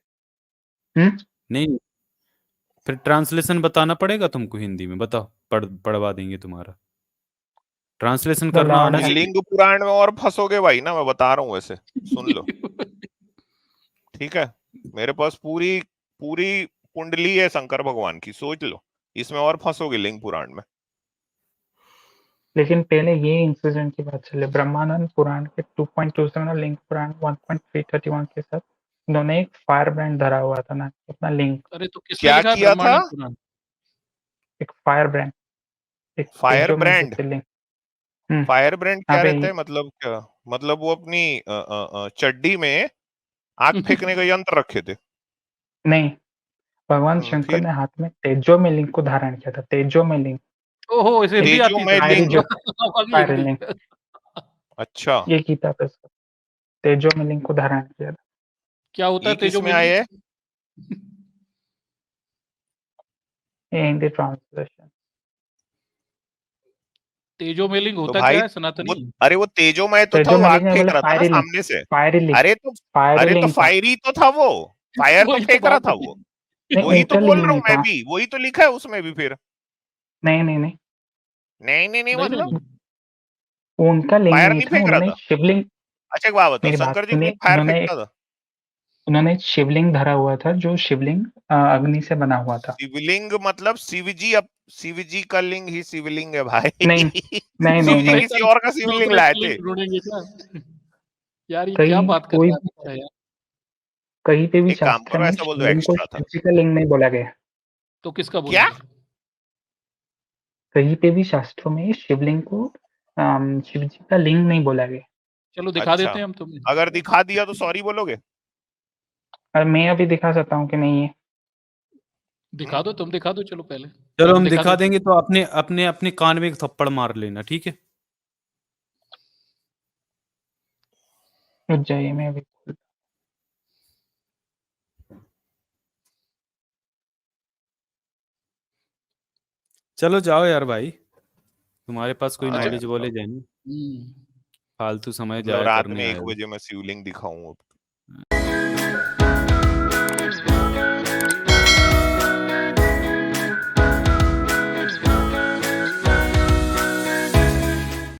हम्म, नहीं फिर ट्रांसलेशन बताना पड़ेगा तुमको हिंदी में, बताओ, पढ़वा देंगे तुम्हारा, ट्रांसलेशन द करना लॉर्ड आना ये चाहिए। लिंग पुराण में और फंसोगे भाई ना, मैं बता रहा हूँ वैसे, सुन लो ठीक है। मेरे पास पूरी पूरी कुंडली है शंकर भगवान की, सोच लो, इसमें और फंसोगे लिंग पुराण में। लेकिन पहले ये इंसिडेंट की बात चले, ब्रह्मानंद पुराण के 2.27 और लिंग पुराण 1.331 के साथ उन्होंने एक फायर ब्रांड धरा हुआ था ना अपना लिंक, अरे तो किसमें क्या लिखा है किया था? ब्रह्मांड पुराण? एक फायर ब्रांड, एक फायर तेजो में ब्रांड? ज्योतिर्लिंग। फायर ब्रांड यहाँ क्या पे रहता है, मतलब क्या? मतलब वो अपनी चड्डी में आग फेंकने का यंत्र रखे थे? नहीं, भगवान शंकर फिर ने हाथ में तेजो में लिंग को धारण किया था, तेजो में लिंग, ओहो, इसे हिंदी तेजो आती है में सर? फायरी लिंग? जो अभी फायर हिंदी। लिंग, अच्छा, ये गीता पे सर, तेजो में लिंग को धारण किया था। क्या होता ये है किस तेजो में में आए लिंग? है? ये हिंदी ट्रांसलेशन। तेजो में लिंग तो होता भाई क्या है सनातनी? वो, अरे वो तेजोमय तो था, तेजो वो में आग लिंग है फेंक मतलब रहा था ना फायरी लिंग, सामने से। फायरी लिंग, फायरी अरे तो लिंग था। फायरी तो था वो, फायर तो वही तो फेंक रहा बात था है। वो। नहीं वही तो बोल इंटरलिंग रहा हूँ नहीं मैं था। भी, वही तो लिखा है उसमें भी फिर। नहीं नहीं नहीं, नहीं नहीं नहीं, नहीं नहीं मतलब नहीं। वो उनका लिंग फायर नहीं नहीं था, फेंक रहा उन्होंने था? शिवलिंग, अच्छा एक बात बताओ, मेरी बात शंकर जी सुनिए, कहीं फायर फेंकता था? उन्होंने एक शिवलिंग धरा हुआ था, जो शिवलिंग अग्नि से बना हुआ था। शिवलिंग मतलब शिव जी, अब शिव जी का लिंग ही शिवलिंग है भाई। नहीं नहीं शिव नहीं जी नहीं, दूसरे किसी का और का शिवलिंग दूसरे लाए का थे? लिंग ढूंढेंगे क्या? यार ये क्या कहीं बात कर कोई रहा है बेचारा यार। कहीं पे भी एक काम शास्त्र करो, में ऐसा बोल दो शिवलिंग को एक्स्ट्रा था। शिव जी का लिंग नहीं बोला गया। तो किसका बोला क्या? गया? कहीं पे भी शास्त्रों में शिवलिंग को शिव जी का लिंग नहीं बोला गया। चलो दिखा अच्छा, देते हैं हम तुम्हें। अगर दिखा दिया तो सॉरी बोलोगे? और मैं अभी दिखा सकता हूँ कि नहीं है। दिखा दो, तुम दिखा दो, चलो पहले। चलो तुम हम दिखा दो। देंगे, तो अपने अपने अपने कान में एक थप्पड़ मार लेना, ठीक है? रुक जाइए, मैं अभी चलो जाओ यार भाई, तुम्हारे पास कोई हाँ नॉलेज यार, वॉलेज है नहीं, हम्म। फालतू समय मतलब जाया रात करने में आए 1 हो। बजे मैं शिवलिंग दिखाऊं अब?